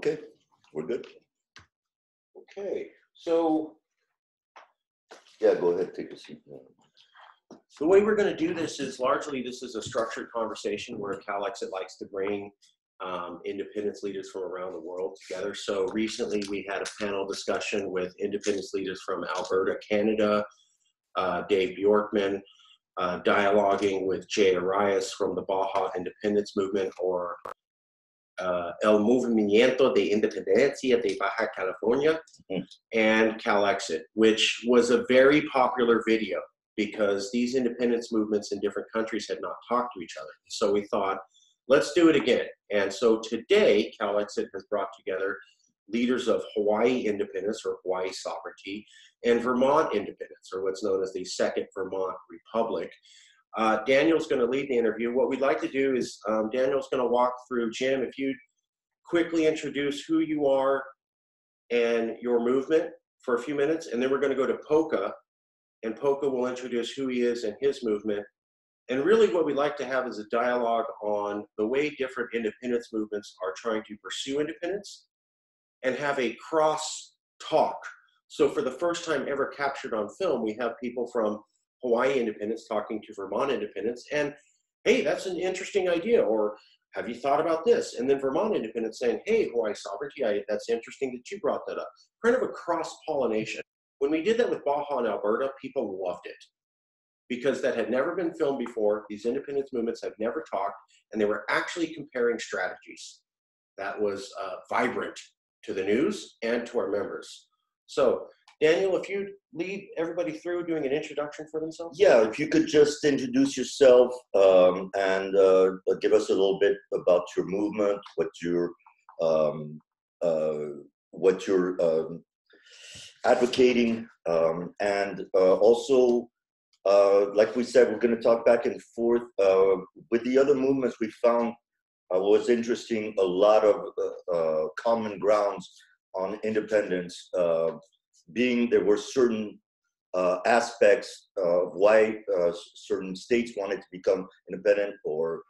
Okay, we're good. Okay, so Yeah, go ahead, take a seat. the way we're going to do this is largely this is a structured conversation where CalExit likes to bring independence leaders from around the world together. So recently we had a panel discussion with independence leaders from Alberta, Canada, Dave Bjorkman, dialoguing with Jay Arias from the Baja Independence Movement, or El Movimiento de Independencia de Baja California, and CalExit, which was a very popular video because these independence movements in different countries had not talked to each other. So we thought, let's do it again. And so today, CalExit has brought together leaders of Hawaii independence, or Hawaii sovereignty, and Vermont independence, or what's known as the Second Vermont Republic. Daniel's going to lead the interview. What we'd like to do is Daniel's going to walk through. Jim, if you'd quickly introduce who you are and your movement for a few minutes, and then we're going to go to Poka, and Poka will introduce who he is and his movement. And really what we'd like to have is a dialogue on the way different independence movements are trying to pursue independence and have a cross talk. So for the first time ever captured on film, we have people from Hawaii independence talking to Vermont independence, and hey, that's an interesting idea, or have you thought about this? And then Vermont independence saying, hey, Hawaii sovereignty, that's interesting that you brought that up. Kind of a cross-pollination. When we did that with Baja and Alberta, people loved it because that had never been filmed before. These independence movements have never talked, and they were actually comparing strategies. That was vibrant to the news and to our members. So Daniel, if you'd lead everybody through doing an introduction for themselves. Yeah, if you could just introduce yourself and give us a little bit about your movement, what you're advocating, and also, like we said, we're going to talk back and forth. With the other movements, we found was interesting, a lot of common grounds on independence, being there were certain aspects of why certain states wanted to become independent, or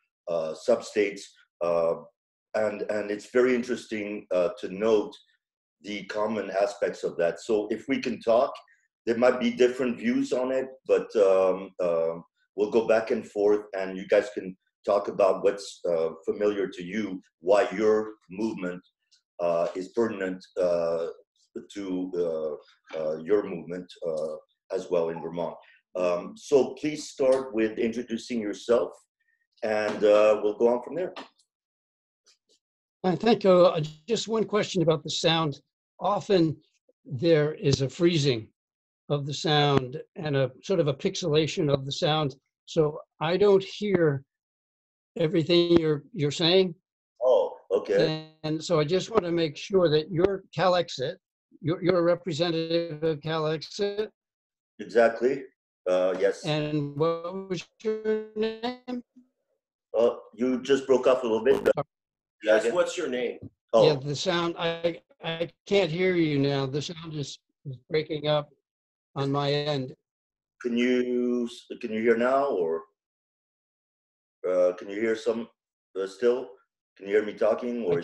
sub-states, and it's very interesting to note the common aspects of that. So if we can talk, there might be different views on it, but we'll go back and forth, and you guys can talk about what's familiar to you, why your movement is pertinent to your movement as well in Vermont. So please start with introducing yourself, and we'll go on from there. Thank you. Just one question about the sound. Often there is a freezing of the sound and a sort of a pixelation of the sound, so I don't hear everything you're saying. Oh, okay. And so I just want to make sure that you're CalExit. You're a representative of CalExit. Exactly. Yes. And what was your name? You just broke up a little bit. Yes, what's your name? Oh. Yeah, the sound, I can't hear you now. The sound is breaking up on my end. Can you hear now, or can you hear some still? Can you hear me talking? Or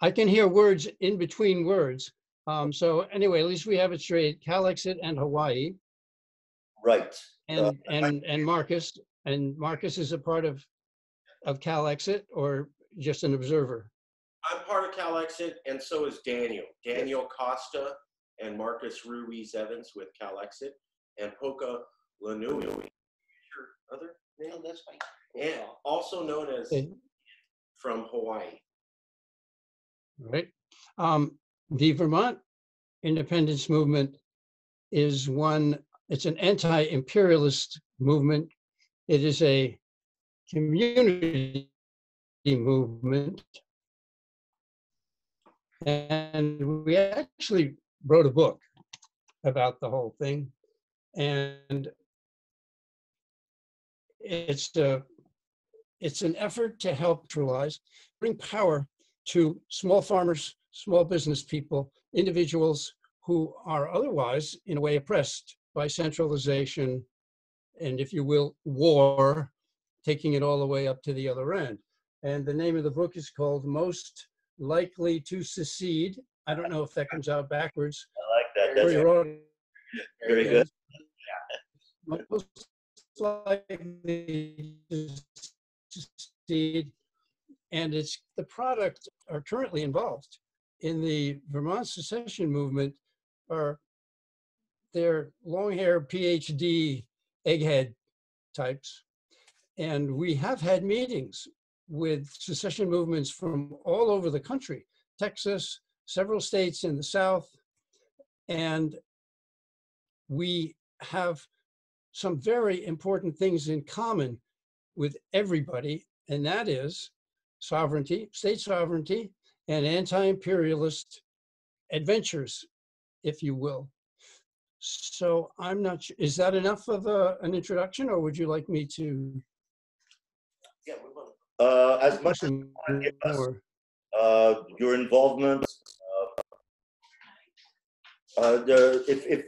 I can hear words in between words. So anyway, at least we have it straight. CalExit and Hawaii. Right. And Marcus. And Marcus is a part of CalExit, or just an observer? I'm part of CalExit, and so is Daniel. Daniel Costa and Marcus Ruiz-Evans with CalExit, and Poka Lanui. Your other name? Oh, that's fine. And also known as from Hawaii. Right. The Vermont independence movement is it's an anti-imperialist movement. It is a community movement. And we actually wrote a book about the whole thing. And it's an effort to help bring power to small farmers, small business people, individuals who are otherwise, in a way, oppressed by centralization and, if you will, war, taking it all the way up to the other end. And the name of the book is called Most likely to secede. I don't know if that comes out backwards. I like that. For That's your audience. very good. Most likely to succeed, and it's the product are currently involved in the Vermont secession movement are they're long-haired PhD egghead types. And we have had meetings with secession movements from all over the country, Texas, several states in the South, and we have some very important things in common with everybody, and that is sovereignty, state sovereignty, and anti-imperialist adventures, if you will. So I'm not sure, is that enough of an introduction, or would you like me to? Yeah, we're going As much as you want to give us your involvement, if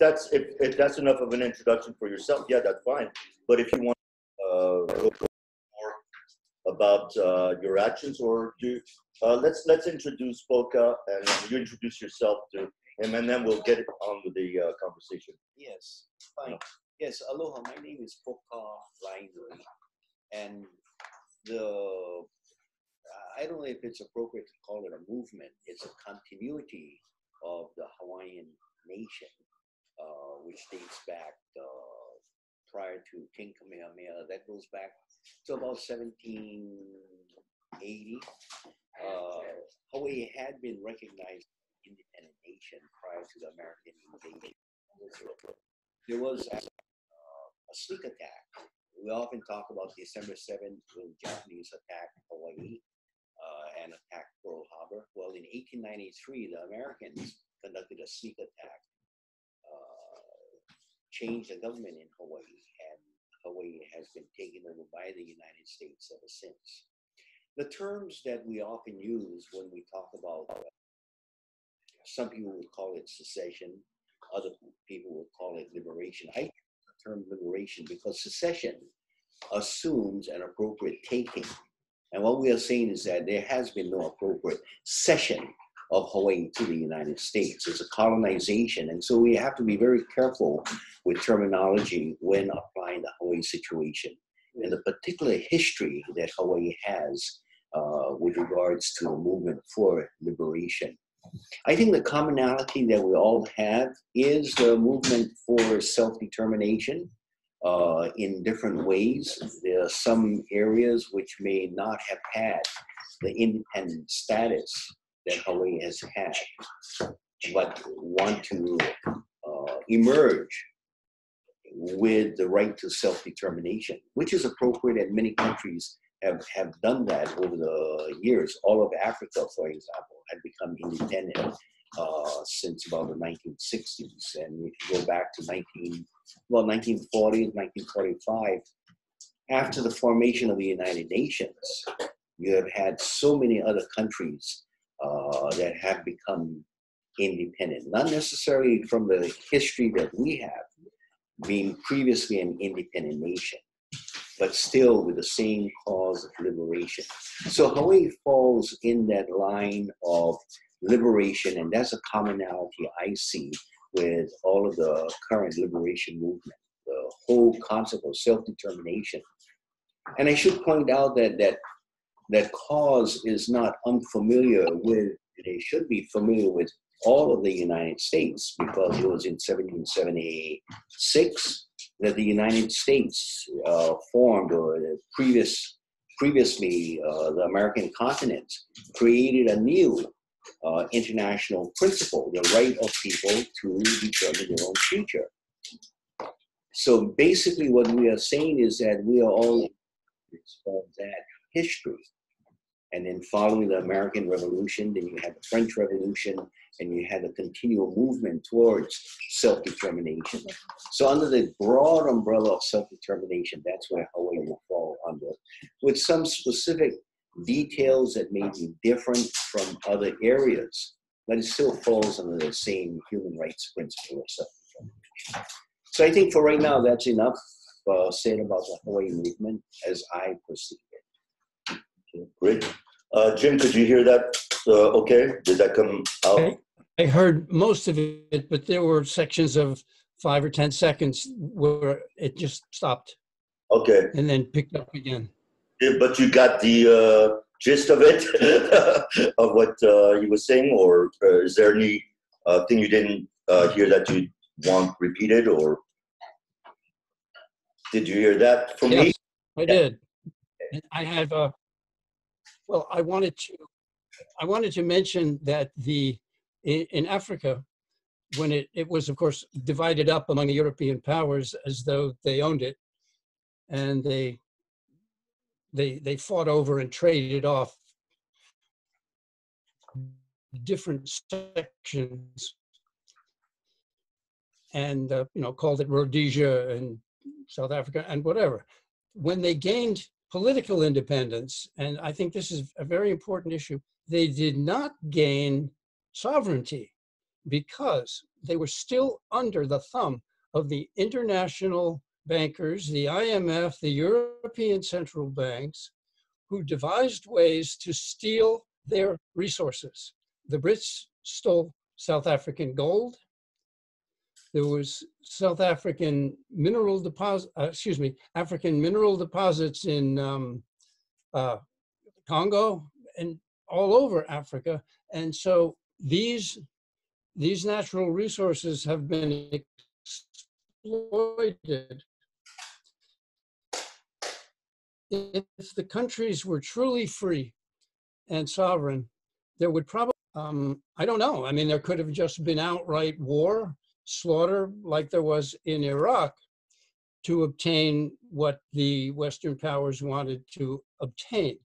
that's enough of an introduction for yourself, yeah, that's fine. But if you want to go more about your actions, or do let's introduce Poka, and you introduce yourself to him, and then we'll get it on with the conversation. Yes, fine. Yes, aloha. My name is Poka Hawaii, and I don't know if it's appropriate to call it a movement. It's a continuity of the Hawaiian nation, which dates back prior to King Kamehameha. That goes back to about 1780. Hawaii had been recognized as an independent nation prior to the American invasion. There was a sneak attack. We often talk about December 7th when the Japanese attacked Hawaii and attacked Pearl Harbor. Well, in 1893, the Americans conducted a sneak attack, changed the government in Hawaii, and Hawaii has been taken over by the United States ever since. The terms that we often use when we talk about, some people would call it secession, other people would call it liberation. I use the term liberation because secession assumes an appropriate taking. And what we are saying is that there has been no appropriate cession of Hawaii to the United States. It's a colonization. And so we have to be very careful with terminology when applying the Hawaii situation and the particular history that Hawaii has with regards to the movement for liberation. I think the commonality that we all have is the movement for self-determination in different ways. There are some areas which may not have had the independent status that Hawaii has had, but want to emerge with the right to self-determination, which is appropriate, and many countries have done that over the years. All of Africa, for example, had become independent since about the 1960s. And if you go back to 1940, 1945, after the formation of the United Nations, you have had so many other countries that have become independent, not necessarily from the history that we have, being previously an independent nation, but still with the same cause of liberation. So Hawaii falls in that line of liberation, and that's a commonality I see with all of the current liberation movement, the whole concept of self-determination. And I should point out that cause is not unfamiliar with, they should be familiar with all of the United States, because it was in 1776 that the United States formed, or previously the American continent created a new international principle, the right of people to determine their own future. So basically what we are saying is that we are all of that history. And then following the American Revolution, then you had the French Revolution, and you had a continual movement towards self-determination. So under the broad umbrella of self-determination, that's where Hawaii will fall under, with some specific details that may be different from other areas, but it still falls under the same human rights principle of self-determination. So I think for right now, that's enough said about the Hawaii movement as I perceive it. Okay, great. Jim, could you hear that? okay? Did that come out? I heard most of it, but there were sections of 5 or 10 seconds where it just stopped Okay. and then picked up again. Yeah, but you got the gist of it, of what he was saying, or is there any thing you didn't hear that you want repeated, or did you hear that from me? Yes, I did. And I have well, I wanted to mention that in Africa, when it was, of course, divided up among the European powers as though they owned it, and they fought over and traded off different sections, and called it Rhodesia and South Africa and whatever. When they gained political independence, and I think this is a very important issue, they did not gain sovereignty because they were still under the thumb of the international bankers, the IMF, the European central banks, who devised ways to steal their resources. The Brits stole South African gold. There was South African mineral African mineral deposits in Congo and all over Africa. And so these natural resources have been exploited. If the countries were truly free and sovereign, there would probably, I don't know, I mean, there could have just been outright war, slaughter, like there was in Iraq, to obtain what the Western powers wanted to obtain.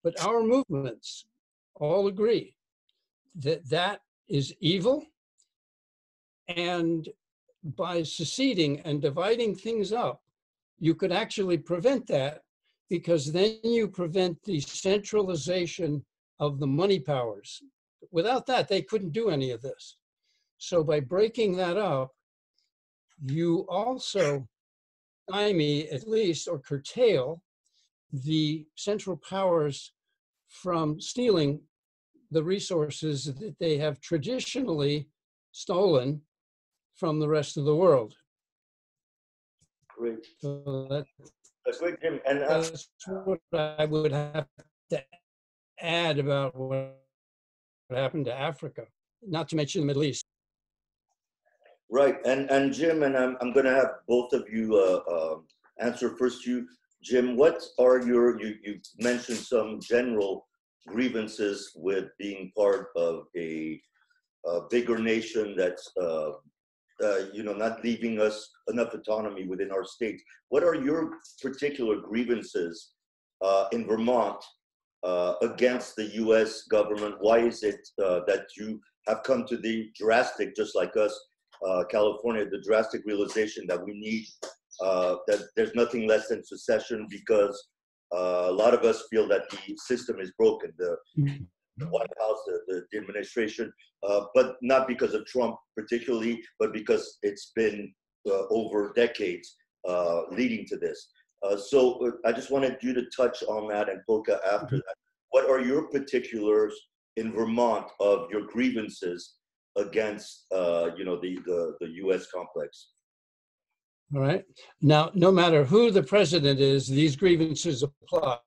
But our movements all agree that that is evil, and by seceding and dividing things up, you could actually prevent that, because then you prevent the centralization of the money powers. Without that, they couldn't do any of this. So by breaking that up, you also stymie, at least, or curtail the central powers from stealing the resources that they have traditionally stolen from the rest of the world. Great. So That's great, Jim. And that's what I would have to add about what happened to Africa, not to mention the Middle East. right, and Jim, and I'm going to have both of you answer first. You, Jim, what are you mentioned some general grievances with being part of a bigger nation that's not leaving us enough autonomy within our states. What are your particular grievances in Vermont against the U.S. government? Why is it that you have come to the drastic, just like us, California, the drastic realization that we need, that there's nothing less than secession, because a lot of us feel that the system is broken, the White House, the administration, but not because of Trump particularly, but because it's been over decades leading to this. So I just wanted you to touch on that, and Poka after that. What are your particulars in Vermont of your grievances against the U.S. complex? All right. Now, no matter who the president is, these grievances apply.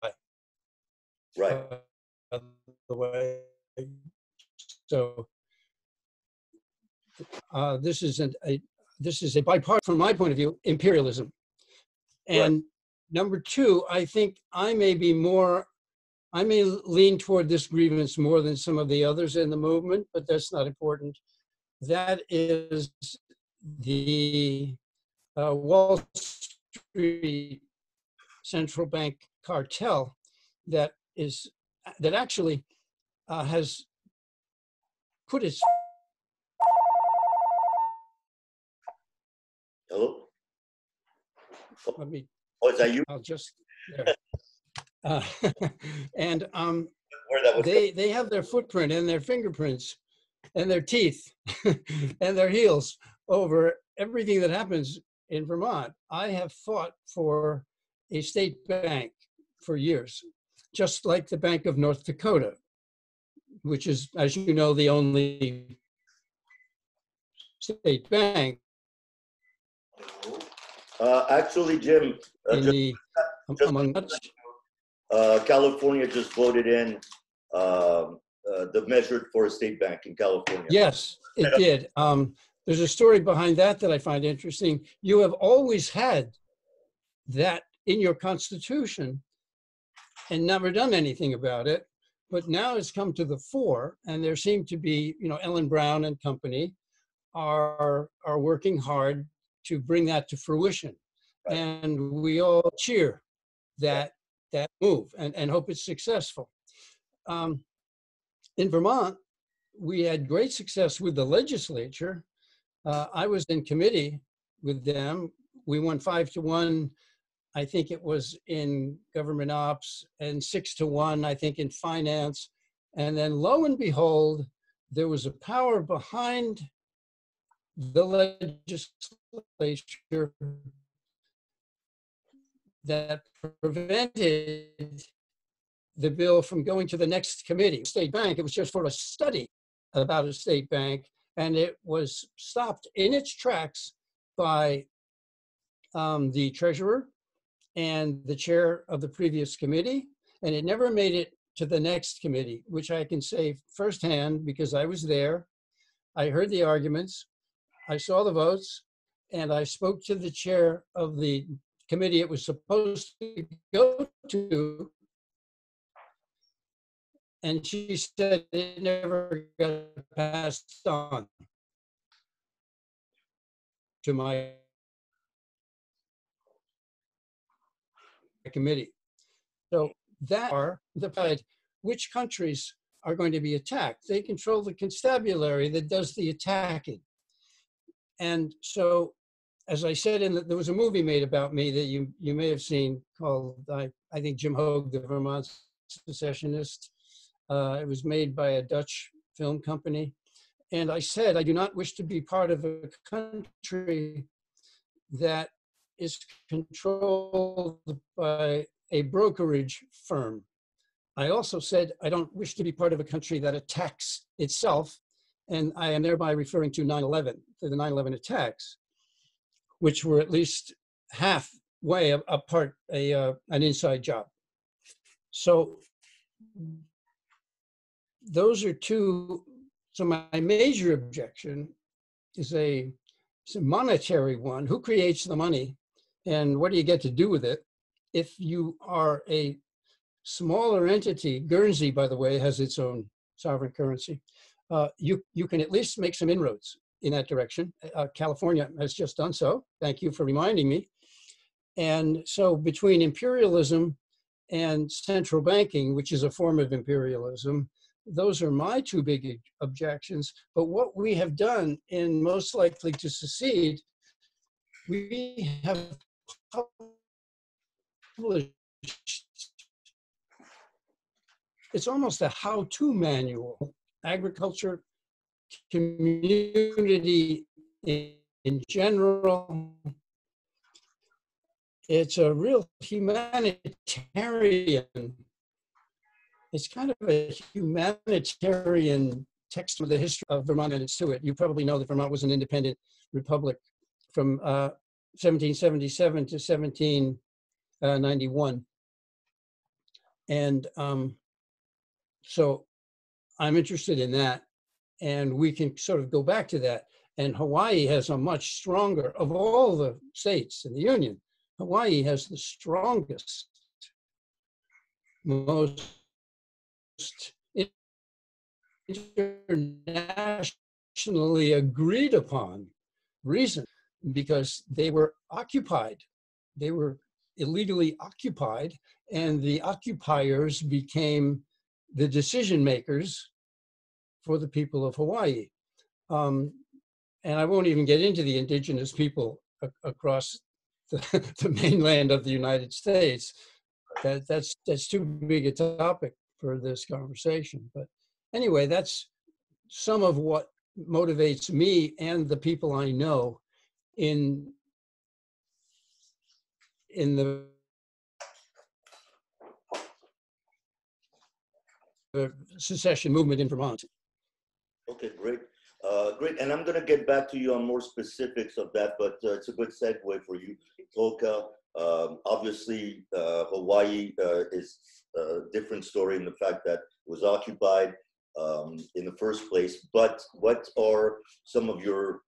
Right. The way. So this is a bipartisan, from my point of view, imperialism. And number two, I think I may lean toward this grievance more than some of the others in the movement, but that's not important. That is the Wall Street central bank cartel that actually has put its. Hello? Let me. Oh, is that you? I'll just. There. And Where that was they have their footprint and their fingerprints and their teeth and their heels over everything that happens in Vermont. I have fought for a state bank for years, just like the Bank of North Dakota, which is, as you know, the only state bank Actually, Jim, in just, the, just among others. California just voted in the measure for a state bank in California. Yes, it did. There's a story behind that that I find interesting. You have always had that in your constitution and never done anything about it, but now it's come to the fore, and there seem to be, you know, Ellen Brown and company are working hard to bring that to fruition. Right. And we all cheer that move and hope it's successful. In Vermont, we had great success with the legislature. I was in committee with them. We won 5-1. I think it was in government ops, and 6-1, I think, in finance. And then lo and behold, there was a power behind the legislature that prevented the bill from going to the next committee. State bank, it was just for a study about a state bank, and it was stopped in its tracks by the treasurer and the chair of the previous committee, and it never made it to the next committee, which I can say firsthand because I was there. I heard the arguments, I saw the votes, and I spoke to the chair of the committee it was supposed to go to, and she said it never got passed on to my committee. So that are the which countries are going to be attacked. They control the constabulary that does the attacking. And so, as I said, there was a movie made about me that you may have seen called, I think, Jim Hogue, the Vermont Secessionist. It was made by a Dutch film company. And I said, I do not wish to be part of a country that is controlled by a brokerage firm. I also said, I don't wish to be part of a country that attacks itself. And I am thereby referring to 9/11, to the 9/11 attacks, which were at least halfway apart an inside job. So those are two. So my major objection is a monetary one. Who creates the money and what do you get to do with it? If you are a smaller entity, Guernsey, by the way, has its own sovereign currency, you can at least make some inroads in that direction. California has just done so. Thank you for reminding me. And so between imperialism and central banking, which is a form of imperialism, those are my two big objections. But what we have done in Most Likely to Succeed, we have published, it's almost a how-to manual, agriculture, community in general. It's a real humanitarian, it's kind of a humanitarian text of the history of Vermont and its to it. You probably know that Vermont was an independent republic from 1777 to 1791. And so I'm interested in that. And we can sort of go back to that. And Hawaii has a much stronger, of all the states in the Union, Hawaii has the strongest, most internationally agreed upon reason, because they were occupied. They were illegally occupied, and the occupiers became the decision makers for the people of Hawaii. And I won't even get into the indigenous people across the mainland of the United States. That's too big a topic for this conversation. But anyway, that's some of what motivates me and the people I know in the the secession movement in Vermont. Okay, great. Great, and I'm going to get back to you on more specifics of that, but it's a good segue for you, Poka. Obviously, Hawaii is a different story in the fact that it was occupied in the first place, but what are some of your,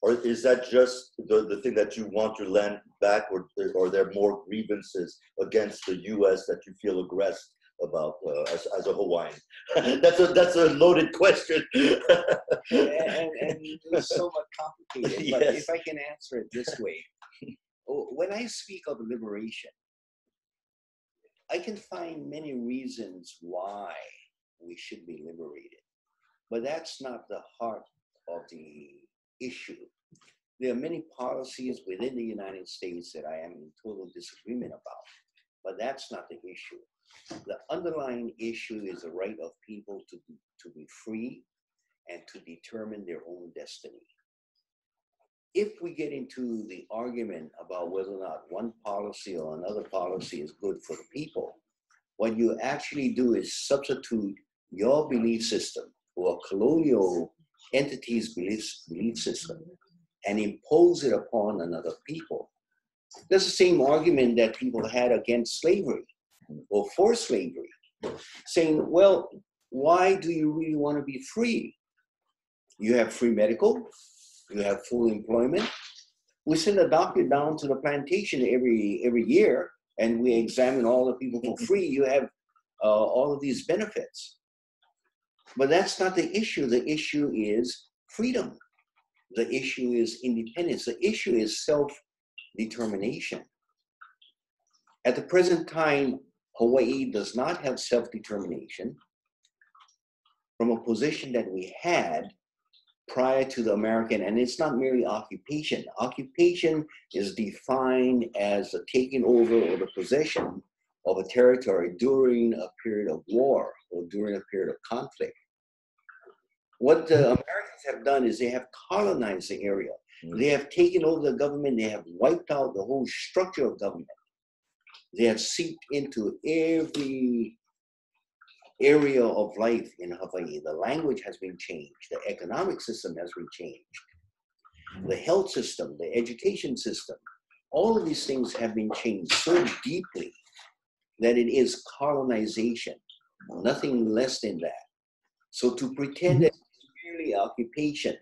or is that just the thing that you want your land back, or are there more grievances against the U.S. that you feel aggressed about as a Hawaiian? That's a loaded question. and it's somewhat complicated, but Yes. if I can answer it this way, when I speak of liberation, I can find many reasons why we should be liberated, but that's not the heart of the issue. There are many policies within the United States that I am in total disagreement about, but that's not the issue. The underlying issue is the right of people to be free and to determine their own destiny. If we get into the argument about whether or not one policy or another policy is good for the people, what you actually do is substitute your belief system or colonial entity's belief system and impose it upon another people. That's the same argument that people had against slavery or for slavery, saying, well, why do you really want to be free? You have free medical, you have full employment. We send a doctor down to the plantation every year, and we examine all the people for free. You have all of these benefits. But that's not the issue. The issue is freedom. The issue is independence. The issue is self-determination. At the present time, Hawaii does not have self-determination from a position that we had prior to the American, and it's not merely occupation. Occupation is defined as the taking over or the possession of a territory during a period of war or during a period of conflict. What the Americans have done is they have colonized the area. They have taken over the government. They have wiped out the whole structure of government. They have seeped into every area of life in Hawaii. The language has been changed. The economic system has been changed. The health system, the education system, all of these things have been changed so deeply that it is colonization, nothing less than that. So to pretend that it's merely occupation,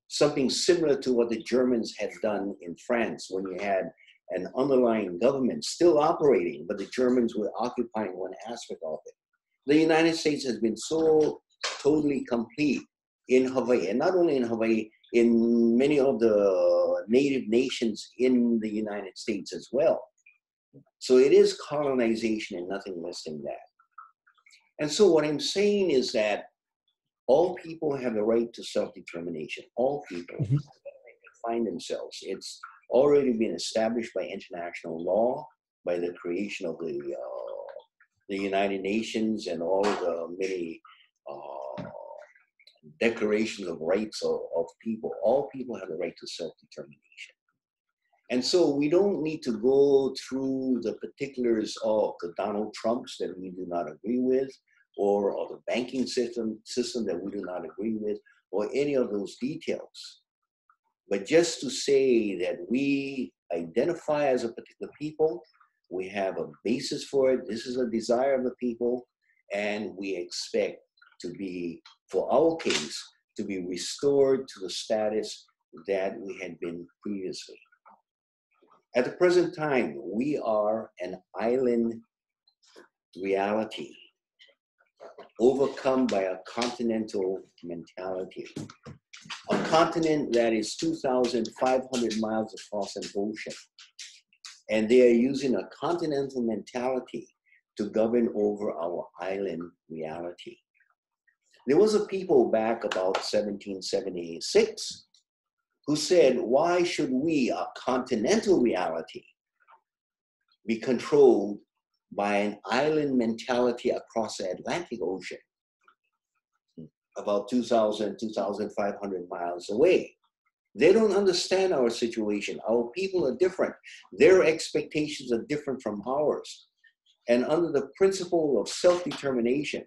something similar to what the Germans had done in France when you had an underlying government still operating, but the Germans were occupying one aspect of it. The United States has been so totally complete in Hawaii, and not only in Hawaii, in many of the native nations in the United States as well. So it is colonization and nothing less than that. And so what I'm saying is that all people have the right to self-determination. All people have the right to find themselves. It's already been established by international law, by the creation of the United Nations and all of the many declarations of rights of people. All people have the right to self-determination. And so we don't need to go through the particulars of the Donald Trumps that we do not agree with, or the banking system that we do not agree with, or any of those details. But just to say that we identify as a particular people, we have a basis for it, this is a desire of the people, and we expect to be, for our case, to be restored to the status that we had been previously. At the present time, we are an island reality, overcome by a continental mentality. A continent that is 2,500 miles across an ocean. And they are using a continental mentality to govern over our island reality. There was a people back about 1776 who said, why should we, a continental reality, be controlled by an island mentality across the Atlantic Ocean, about 2,000, 2,500 miles away? They don't understand our situation. Our people are different. Their expectations are different from ours. And under the principle of self-determination,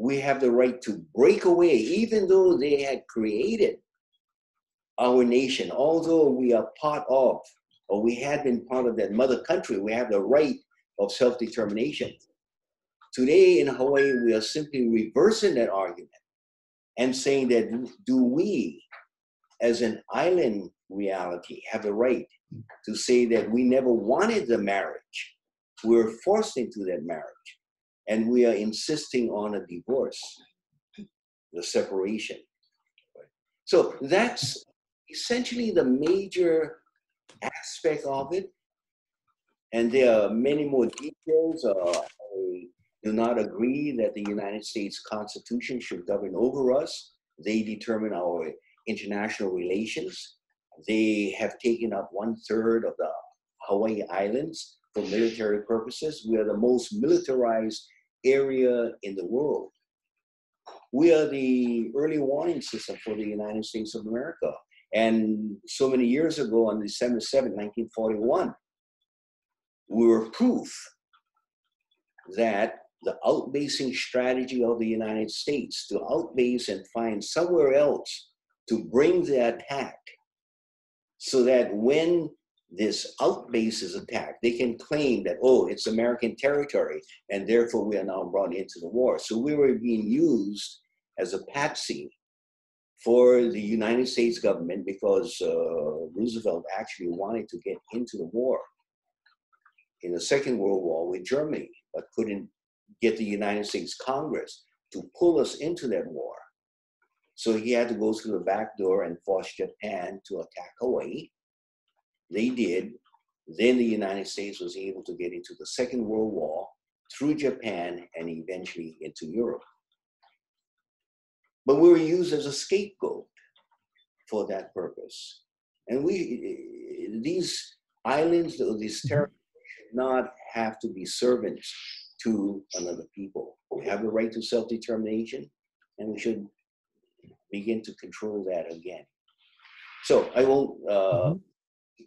we have the right to break away, even though they had created our nation, although we are part of, or we had been part of that mother country, we have the right of self-determination. Today in Hawaii, we are simply reversing that argument and saying that, do we, as an island reality, have the right to say that we never wanted the marriage? We were forced into that marriage, and we are insisting on a divorce, the separation. So that's essentially the major aspect of it. And there are many more details. I do not agree that the United States Constitution should govern over us. They determine our international relations. They have taken up 1/3 of the Hawaii Islands for military purposes. We are the most militarized area in the world. We are the early warning system for the United States of America. And so many years ago, on December 7, 1941, we were proof that the outbasing strategy of the United States to outbase and find somewhere else to bring the attack, so that when this outbase is attacked, they can claim that, oh, it's American territory, and therefore we are now brought into the war. So we were being used as a patsy for the United States government, because Roosevelt actually wanted to get into the war in the Second World War with Germany, but couldn't get the United States Congress to pull us into that war. So he had to go through the back door and force Japan to attack Hawaii. They did. Then the United States was able to get into the Second World War through Japan and eventually into Europe. But we were used as a scapegoat for that purpose. And these islands, or these territories, should not have to be servants to another people. We have the right to self-determination, and we should begin to control that again. So I won't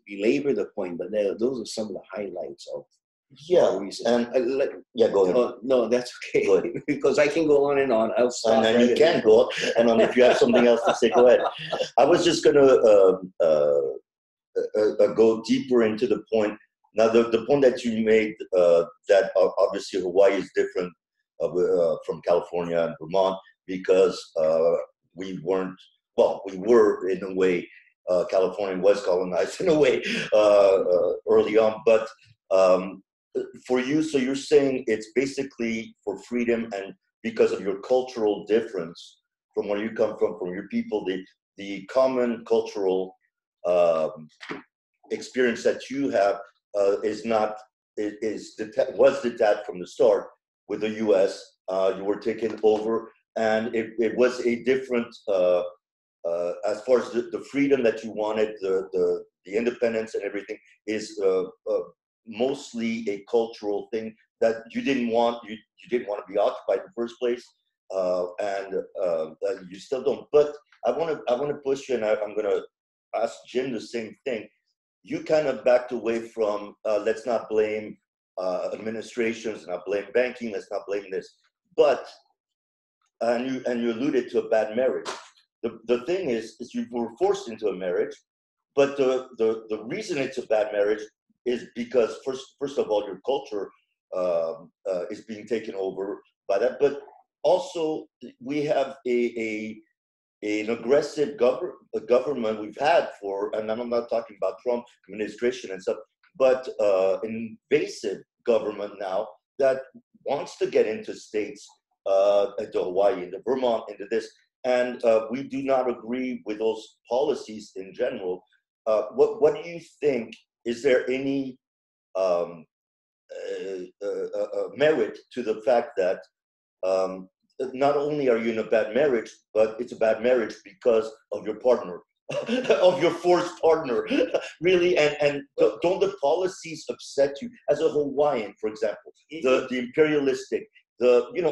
belabor the point, but those are some of the highlights of Yeah, reasons. and yeah, go ahead. No, that's okay. Go ahead. Because I can go on and on. I'll stop. And then you can go, and if you have something else to say, go ahead. I was just going to go deeper into the point. Now, the point that you made, that obviously Hawaii is different from California and Vermont, because we weren't, well, we were in a way, California was colonized in a way early on, but for you, so you're saying it's basically for freedom and because of your cultural difference from where you come from your people, the common cultural experience that you have was detached from the start with the U.S. You were taken over, and it was a different, as far as the freedom that you wanted, the independence and everything is mostly a cultural thing that you didn't want. You didn't want to be occupied in the first place, and you still don't. But I want to push you, and I'm going to ask Jim the same thing. You kind of backed away from let's not blame administrations, not blame banking, let's not blame this. But and you alluded to a bad marriage. The thing is you were forced into a marriage, but the reason it's a bad marriage is because first of all your culture is being taken over by that, but also we have an aggressive government we've had and I'm not talking about Trump administration and stuff, but an invasive government now that wants to get into states, into Hawaii, into Vermont, into this, and we do not agree with those policies in general. What do you think? Is there any merit to the fact that not only are you in a bad marriage, but it's a bad marriage because of your partner, of your forced partner, really? And don't the policies upset you as a Hawaiian, for example? The imperialistic,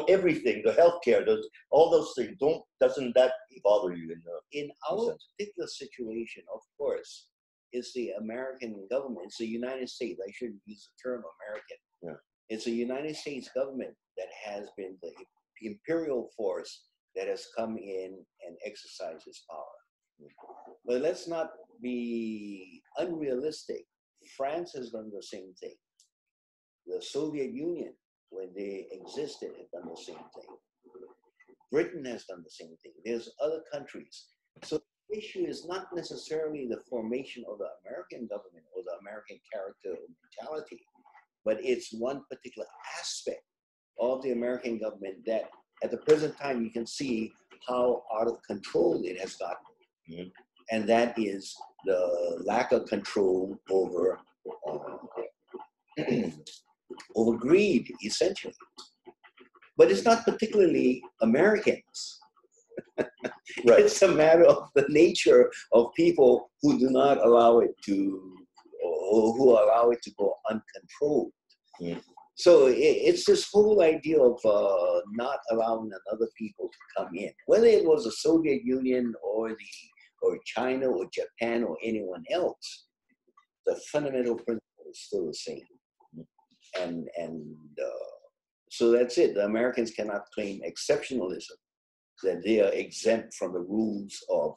everything, the healthcare, all those things. Doesn't that bother you? In our particular situation, of course, it's the American government. It's the United States. I shouldn't use the term American. Yeah. It's the United States government that has been the imperial force that has come in and exercised its power. But let's not be unrealistic. France has done the same thing. The Soviet Union, when they existed, had done the same thing. Britain has done the same thing. There's other countries. So the issue is not necessarily the formation of the American government or the American character or mentality, but it's one particular aspect of the American government that at the present time you can see how out of control it has gotten. Mm-hmm. And that is the lack of control over over greed, essentially. But it's not particularly Americans. Right. It's a matter of the nature of people who do not allow it to, or who allow it to go uncontrolled. Mm. So it's this whole idea of not allowing other people to come in, whether it was the Soviet Union or China or Japan or anyone else. The fundamental principle is still the same, and so that's it. The Americans cannot claim exceptionalism, that they are exempt from the rules of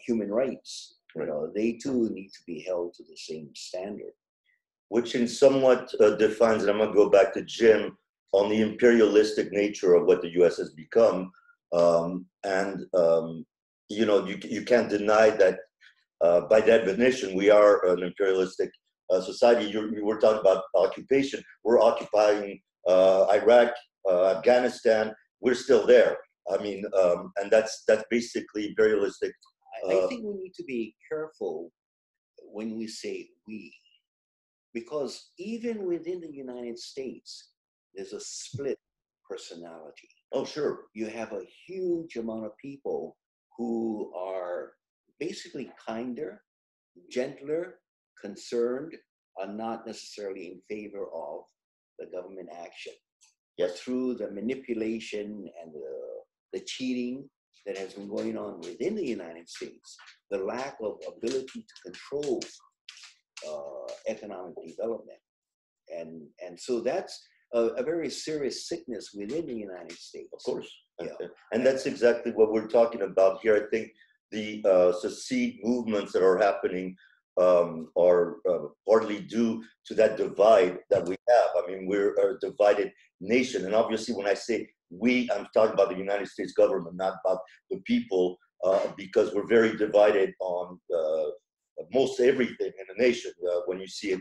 human rights. You know, they too need to be held to the same standard. Which in somewhat defines, and I'm going to go back to Jim, on the imperialistic nature of what the U.S. has become. You know, you can't deny that by definition, we are an imperialistic society. You were talking about occupation. We're occupying Iraq, Afghanistan. We're still there. I mean, and that's basically imperialistic. I think we need to be careful when we say we, because even within the United States, there's a split personality. Oh, sure. You have a huge amount of people who are basically kinder, gentler, concerned, are not necessarily in favor of the government action. Yes. But through the manipulation and the cheating that has been going on within the United States, the lack of ability to control economic development. And so that's a very serious sickness within the United States. Of course. Yeah. And that's exactly what we're talking about here. I think the secede movements that are happening are partly due to that divide that we have. I mean, we're a divided nation. And obviously, when I say we, I'm talking about the United States government, not about the people, because we're very divided on most everything in the nation when you see it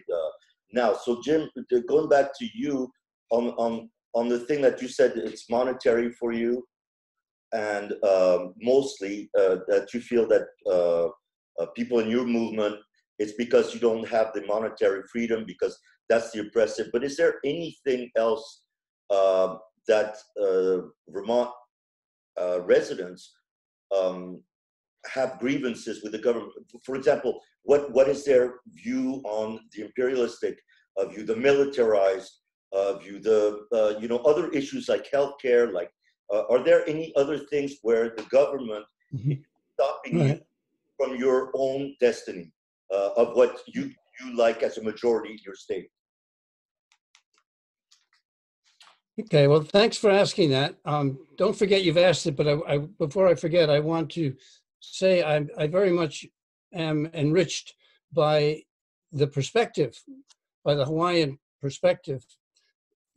now. So, Jim, going back to you on the thing that you said, it's monetary for you, and mostly that you feel that people in your movement, it's because you don't have the monetary freedom, because that's the oppressive. But is there anything else that Vermont residents have grievances with the government? For example, what is their view on the imperialistic view, the militarized view, the you know, other issues like healthcare? Like, are there any other things where the government is stopping you from your own destiny of what you like as a majority in your state? Okay, well, thanks for asking that. Don't forget you've asked it, but before I forget, I want to say I very much am enriched by the perspective, by the Hawaiian perspective.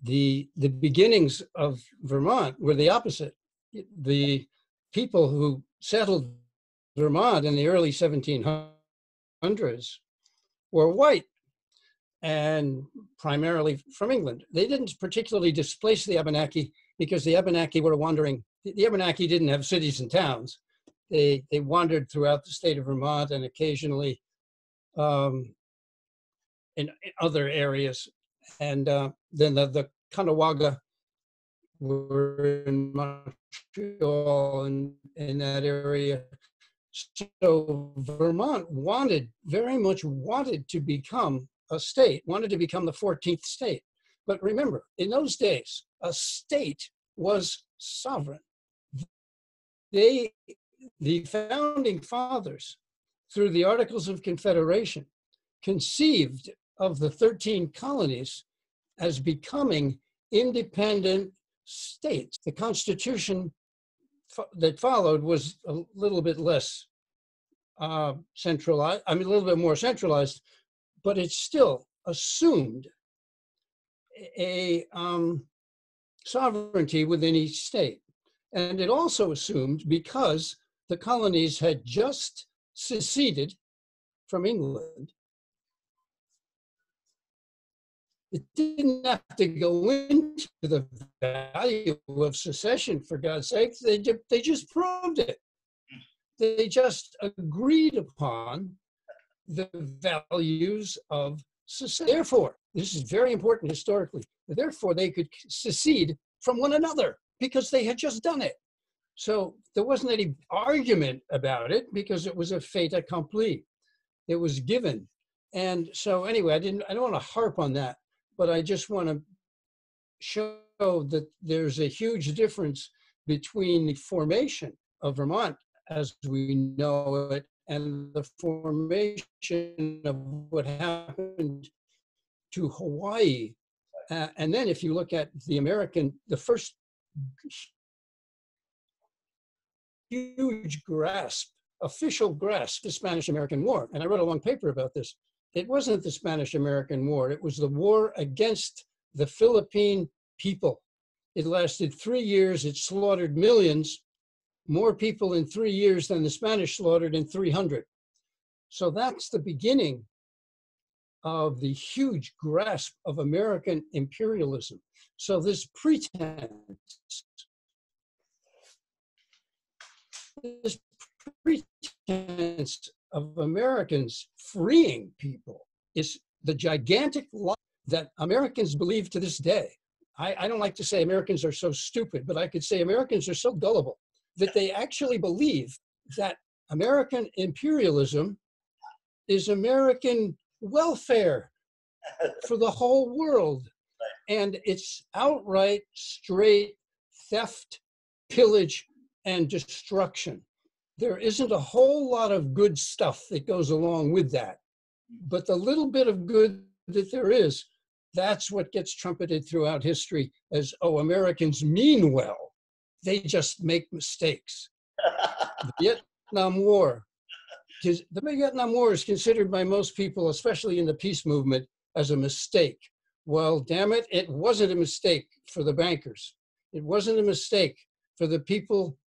The beginnings of Vermont were the opposite. The people who settled Vermont in the early 1700s were white, and primarily from England. They didn't particularly displace the Abenaki because the Abenaki were wandering. The Abenaki didn't have cities and towns. They wandered throughout the state of Vermont and occasionally in other areas. And then the Kanawagha were in Montreal and in that area. So Vermont very much wanted to become a state, wanted to become the 14th state. But remember, in those days, a state was sovereign. The founding fathers, through the Articles of Confederation, conceived of the 13 colonies as becoming independent states. The Constitution that followed was a little bit less centralized, I mean, a little bit more centralized, but it still assumed a sovereignty within each state. And it also assumed, because the colonies had just seceded from England, it didn't have to go into the value of secession, for God's sake. They just proved it. They just agreed upon the values of secession. Therefore, this is very important historically, therefore they could secede from one another because they had just done it. So there wasn't any argument about it because it was a fait accompli. It was given. And so anyway, I don't want to harp on that, but I just want to show that there's a huge difference between the formation of Vermont as we know it and the formation of what happened to Hawaii. And then if you look at the first huge grasp, official grasp, the Spanish-American War. And I wrote a long paper about this. It wasn't the Spanish-American War. It was the war against the Philippine people. It lasted 3 years. It slaughtered millions, more people in 3 years than the Spanish slaughtered in 300. So that's the beginning of the huge grasp of American imperialism. So this pretense of Americans freeing people is the gigantic lie that Americans believe to this day. I don't like to say Americans are so stupid, but I could say Americans are so gullible that they actually believe that American imperialism is American welfare for the whole world. And it's outright, straight theft, pillage, and destruction. There isn't a whole lot of good stuff that goes along with that. But the little bit of good that there is, that's what gets trumpeted throughout history as, oh, Americans mean well. They just make mistakes. The Vietnam War is considered by most people, especially in the peace movement, as a mistake. Well, damn it, it wasn't a mistake for the bankers. It wasn't a mistake for the people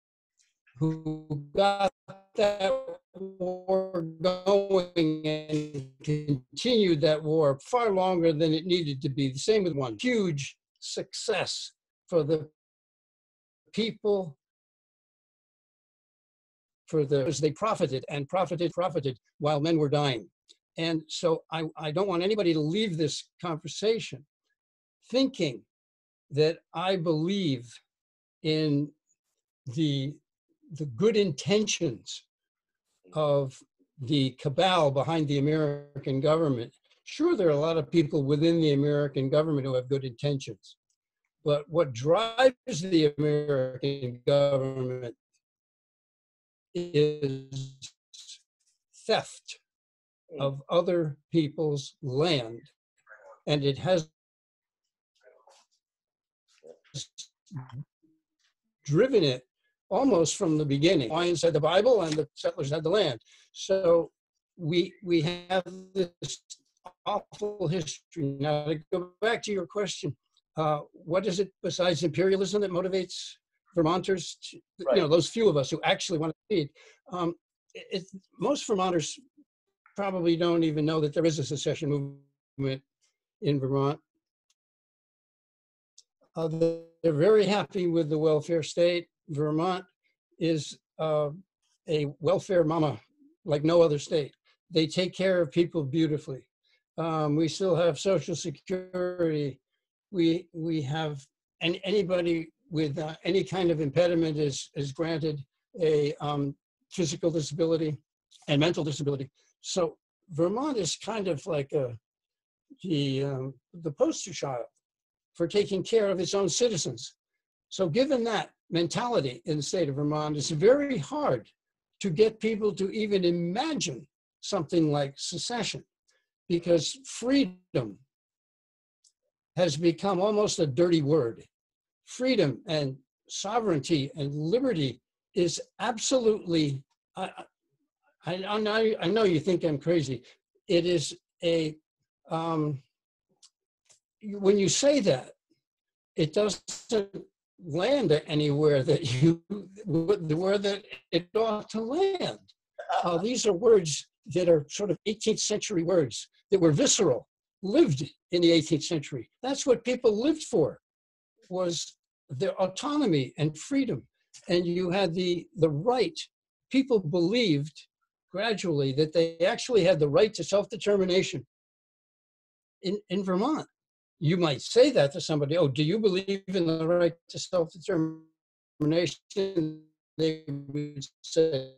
who got that war going and continued that war far longer than it needed to be. The same with one. Huge success for the people, as they profited while men were dying. And so I don't want anybody to leave this conversation thinking that I believe in the good intentions of the cabal behind the American government. Sure, there are a lot of people within the American government who have good intentions, but what drives the American government is theft of other people's land. And it has driven it almost from the beginning. Lions had the Bible and the settlers had the land. So we have this awful history. Now, to go back to your question, what is it besides imperialism that motivates Vermonters, right, those few of us who actually want to feed? Most Vermonters probably don't even know that there is a secession movement in Vermont. They're very happy with the welfare state. Vermont is a welfare mama like no other state. They take care of people beautifully. We still have Social Security. We have, and anybody with any kind of impediment is granted a physical disability and mental disability. So Vermont is kind of like the poster child for taking care of its own citizens. So given that mentality in the state of Vermont, it's very hard to get people to even imagine something like secession, because freedom has become almost a dirty word. freedom and sovereignty and liberty is absolutely, I know you think I'm crazy. It is a, when you say that, it doesn't land anywhere that where that it ought to land. These are words that are sort of 18th century words that were visceral, lived in the 18th century. That's what people lived for, was their autonomy and freedom. And you had the right. People believed gradually that they actually had the right to self-determination in Vermont. You might say that to somebody, oh, do you believe in the right to self-determination? They would say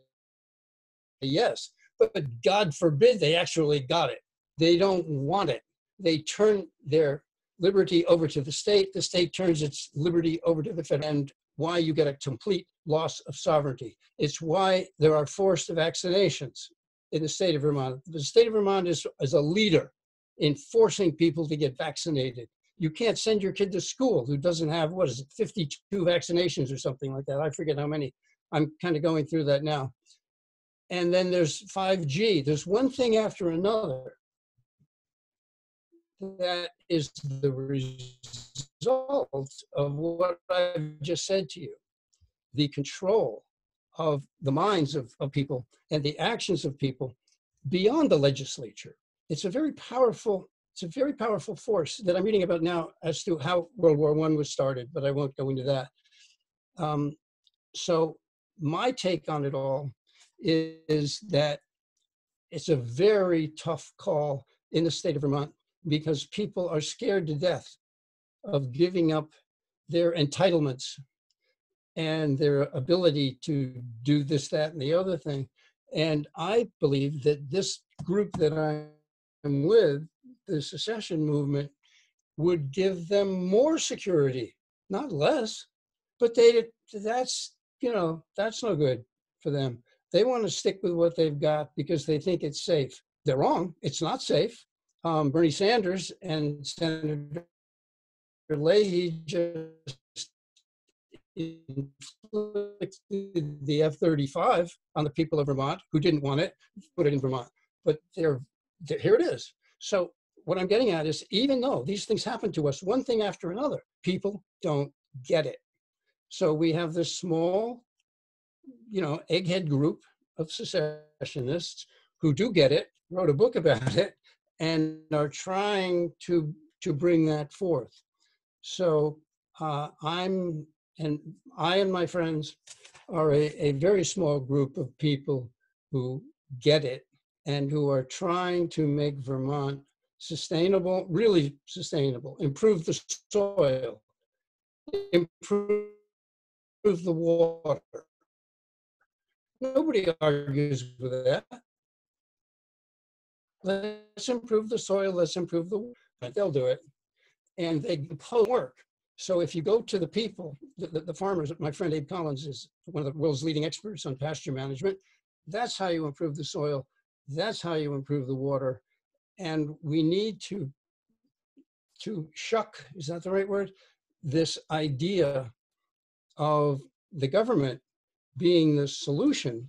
yes, but God forbid they actually got it. They don't want it. They turn their liberty over to the state turns its liberty over to the federal, and why you get a complete loss of sovereignty. It's why there are forced vaccinations in the state of Vermont. The state of Vermont is a leader in forcing people to get vaccinated. You can't send your kid to school who doesn't have, 52 vaccinations or something like that. I forget how many. I'm kind of going through that now. And then there's 5G. There's one thing after another that is the result of what I've just said to you. The control of the minds of people and the actions of people beyond the legislature. It's a very powerful force that I'm reading about now as to how World War I was started, but I won't go into that. So my take on it all is that it's a very tough call in the state of Vermont because people are scared to death of giving up their entitlements and their ability to do this, that, and the other thing. And I believe that this group that I'm with, the secession movement, would give them more security, not less. But that's no good for them. They want to stick with what they've got because they think it's safe. They're wrong. It's not safe. Bernie Sanders and Senator Leahy just inflicted the F-35 on the people of Vermont who didn't want it, put it in Vermont. But here it is. So what I'm getting at is, even though these things happen to us, one thing after another, people don't get it. So we have this small, egghead group of secessionists who do get it, wrote a book about it, and are trying to bring that forth. So I and my friends are a very small group of people who get it and who are trying to make Vermont sustainable, really sustainable, improve the soil, improve the water. Nobody argues with that. Let's improve the soil, let's improve the water. They'll do it. And they impose work. So if you go to the people, the farmers, my friend Abe Collins is one of the world's leading experts on pasture management. That's how you improve the soil. That's how you improve the water. And we need to shuck, is that the right word? This idea of the government being the solution,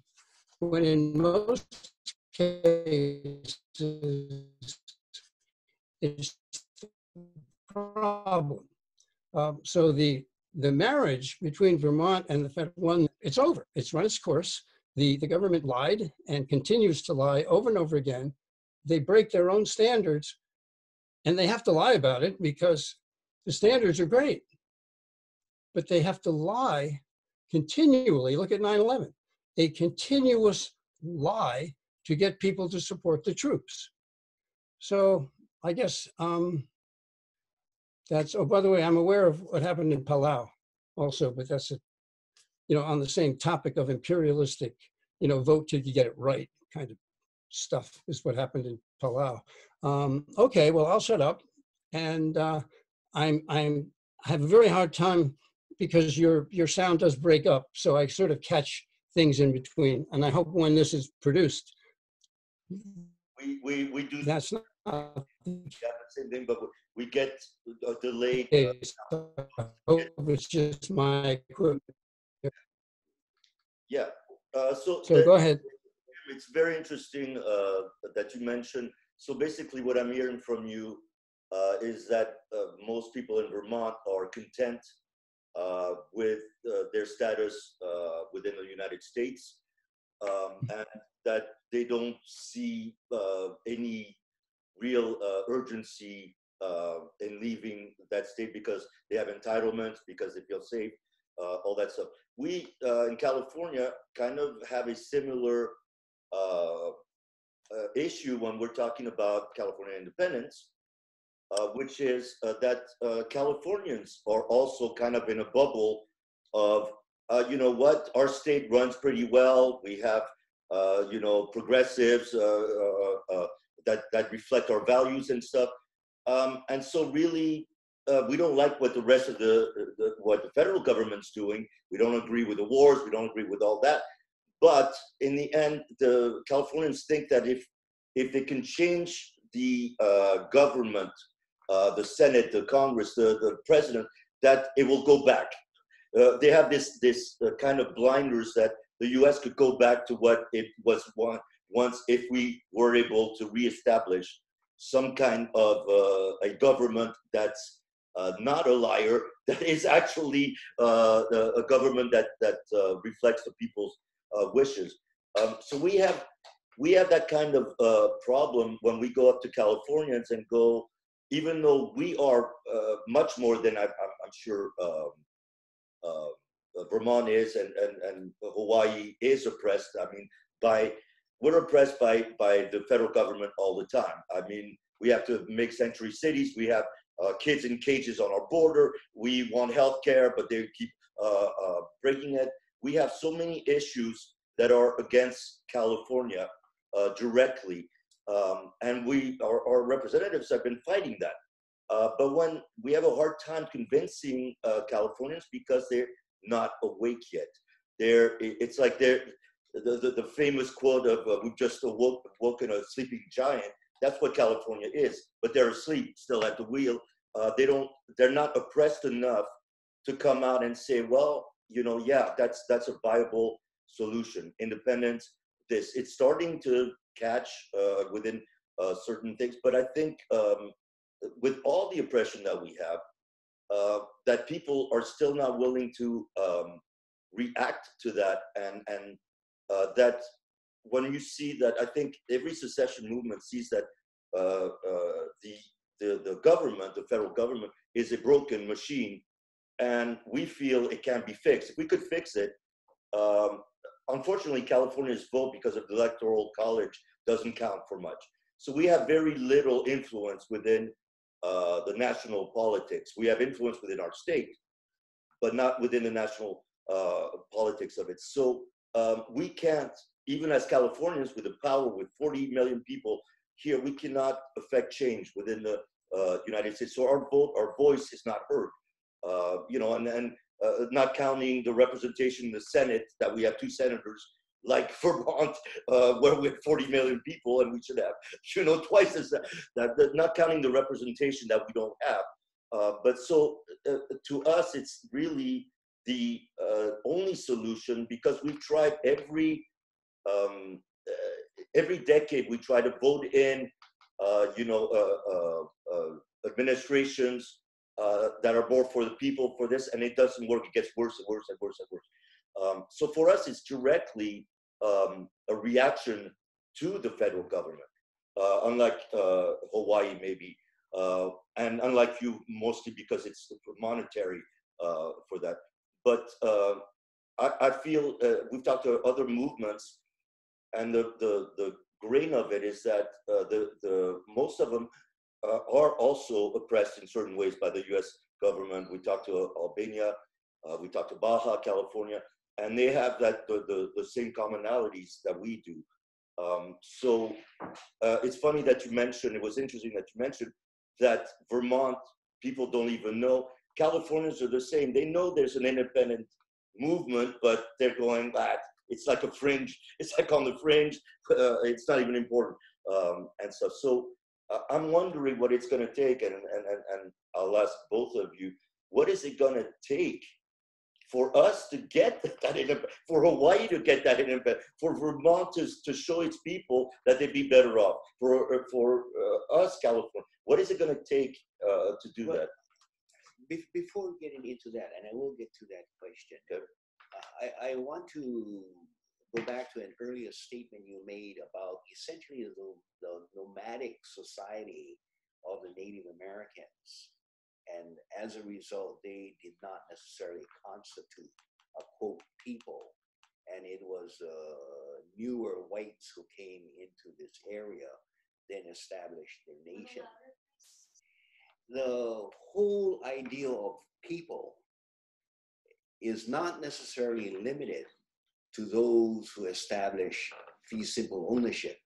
when in most cases it's the problem. So the marriage between Vermont and the federal one, it's over. It's run its course. The government lied and continues to lie over and over again. They break their own standards, and they have to lie about it because the standards are great. But they have to lie continually. Look at 9/11, a continuous lie to get people to support the troops. So I guess that's, oh, by the way, I'm aware of what happened in Palau also, but that's, on the same topic of imperialistic, vote till you get it right kind of stuff is what happened in Palau. Okay, well, I'll shut up. And I have a very hard time because your sound does break up. So I sort of catch things in between. And I hope when this is produced, we do. that's not Yeah, the same thing, but we get delayed. Okay, so I hope it's just my equipment. Yeah. So go ahead. It's very interesting that you mentioned. So basically, what I'm hearing from you is that most people in Vermont are content with their status within the United States, and that they don't see any real urgency in leaving that state because they have entitlements, because they feel safe, all that stuff. We in California kind of have a similar issue when we're talking about California independence, which is that Californians are also kind of in a bubble of, you know what, our state runs pretty well. We have, you know, progressives that reflect our values and stuff. And so really, we don't like what the rest of what the federal government's doing. We don't agree with the wars. We don't agree with all that. But in the end, the Californians think that if they can change the government, the Senate, the Congress, the president, that it will go back. They have this kind of blinders that the U.S. could go back to what it was once if we were able to reestablish some kind of a government that's not a liar, that is actually a government that reflects the people's wishes. So we have that kind of problem when we go up to Californians and go, even though we are much more than I'm sure Vermont is and Hawaii is oppressed. I mean, we're oppressed by the federal government all the time. I mean, we have to make sanctuary cities. We have kids in cages on our border. We want health care, but they keep breaking it. We have so many issues that are against California directly. And our representatives have been fighting that. But when we have a hard time convincing Californians because they're not awake yet. It's like the famous quote of "We've just woken a sleeping giant." That's what California is, but they're asleep still at the wheel. They're not oppressed enough to come out and say, well, you know, yeah, that's a viable solution. Independence, it's starting to catch within certain things, but I think with all the oppression that we have, that people are still not willing to react to that, and that when you see that, I think every secession movement sees that the government, the federal government, is a broken machine, and we feel it can't be fixed. If we could fix it, unfortunately, California's vote, because of the Electoral College, doesn't count for much. So we have very little influence within the national politics. We have influence within our state, but not within the national politics of it. So we can't, even as Californians with the power, with 40 million people here, we cannot affect change within the United States. So our voice is not heard. You know, and not counting the representation in the Senate, that we have 2 senators, like Vermont, where we have 40 million people, and we should have, you know, twice as that. Not counting the representation that we don't have. But so to us, it's really the only solution, because we've tried every decade. We try to vote in, you know, administrations that are more for the people, for this, and it doesn't work. It gets worse and worse and worse and worse. So for us, it's directly a reaction to the federal government, unlike Hawaii maybe, and unlike you, mostly because it's monetary for that. But I feel we've talked to other movements, and the grain of it is that the most of them are also oppressed in certain ways by the U.S. government. We talked to Albania, we talked to Baja California, and they have that the same commonalities that we do. So it's funny that you mentioned, it was interesting that you mentioned that Vermont people don't even know. Californians are the same. They know there's an independent movement, but they're going back. It's like a fringe. It's like on the fringe. It's not even important and stuff. So I'm wondering what it's going to take, and I'll ask both of you, what is it going to take for us to get that, for Hawaii to get that independence, for Vermont to show its people that they'd be better off, for us, California? What is it going to take to do that? Before getting into that, and I will get to that question, okay. I want to go back to an earlier statement you made about essentially the nomadic society of the Native Americans. And as a result, they did not necessarily constitute a quote people. And it was newer whites who came into this area, then established their nation. The whole idea of people is not necessarily limited to those who establish fee simple ownership,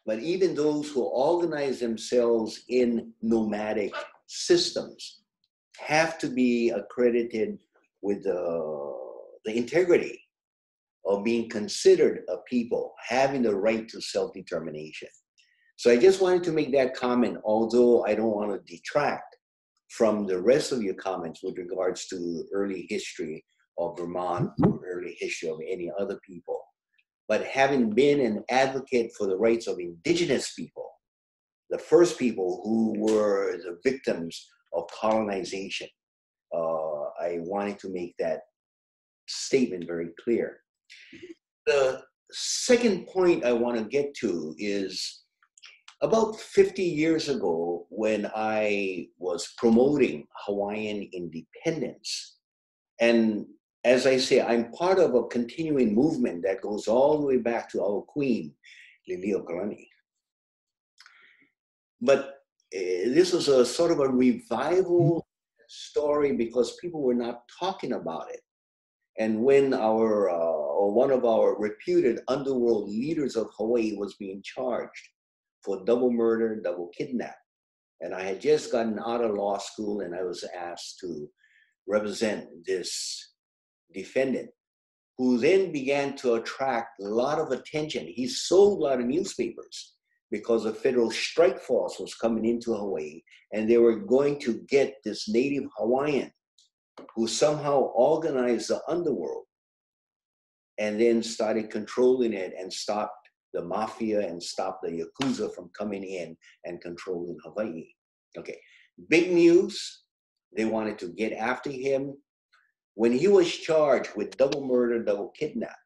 but even those who organize themselves in nomadic systems have to be accredited with the integrity of being considered a people, having the right to self-determination. So I just wanted to make that comment, although I don't want to detract from the rest of your comments with regards to early history of Vermont or early history of any other people. But having been an advocate for the rights of indigenous people, the first people who were the victims of colonization, I wanted to make that statement very clear. The second point I want to get to is about 50 years ago, when I was promoting Hawaiian independence. And as I say, I'm part of a continuing movement that goes all the way back to our queen, Liliuokalani. But this was a sort of a revival story because people were not talking about it. And when one of our reputed underworld leaders of Hawaii was being charged for double murder, double kidnap, and I had just gotten out of law school and I was asked to represent this defendant, who then began to attract a lot of attention. He sold a lot of newspapers because a federal strike force was coming into Hawaii and they were going to get this native Hawaiian who somehow organized the underworld and then started controlling it and stopped the mafia and stopped the Yakuza from coming in and controlling Hawaii. Okay, big news. They wanted to get after him. When he was charged with double murder, double kidnap,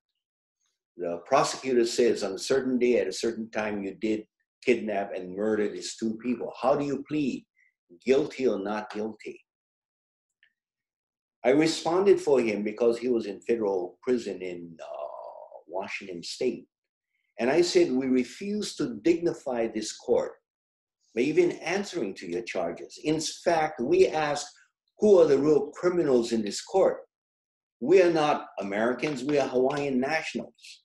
the prosecutor says on a certain day at a certain time you did kidnap and murder these two people. How do you plead? Guilty or not guilty? I responded for him because he was in federal prison in Washington State. And I said, we refuse to dignify this court by even answering to your charges. In fact, we ask, who are the real criminals in this court? We are not Americans, we are Hawaiian nationals.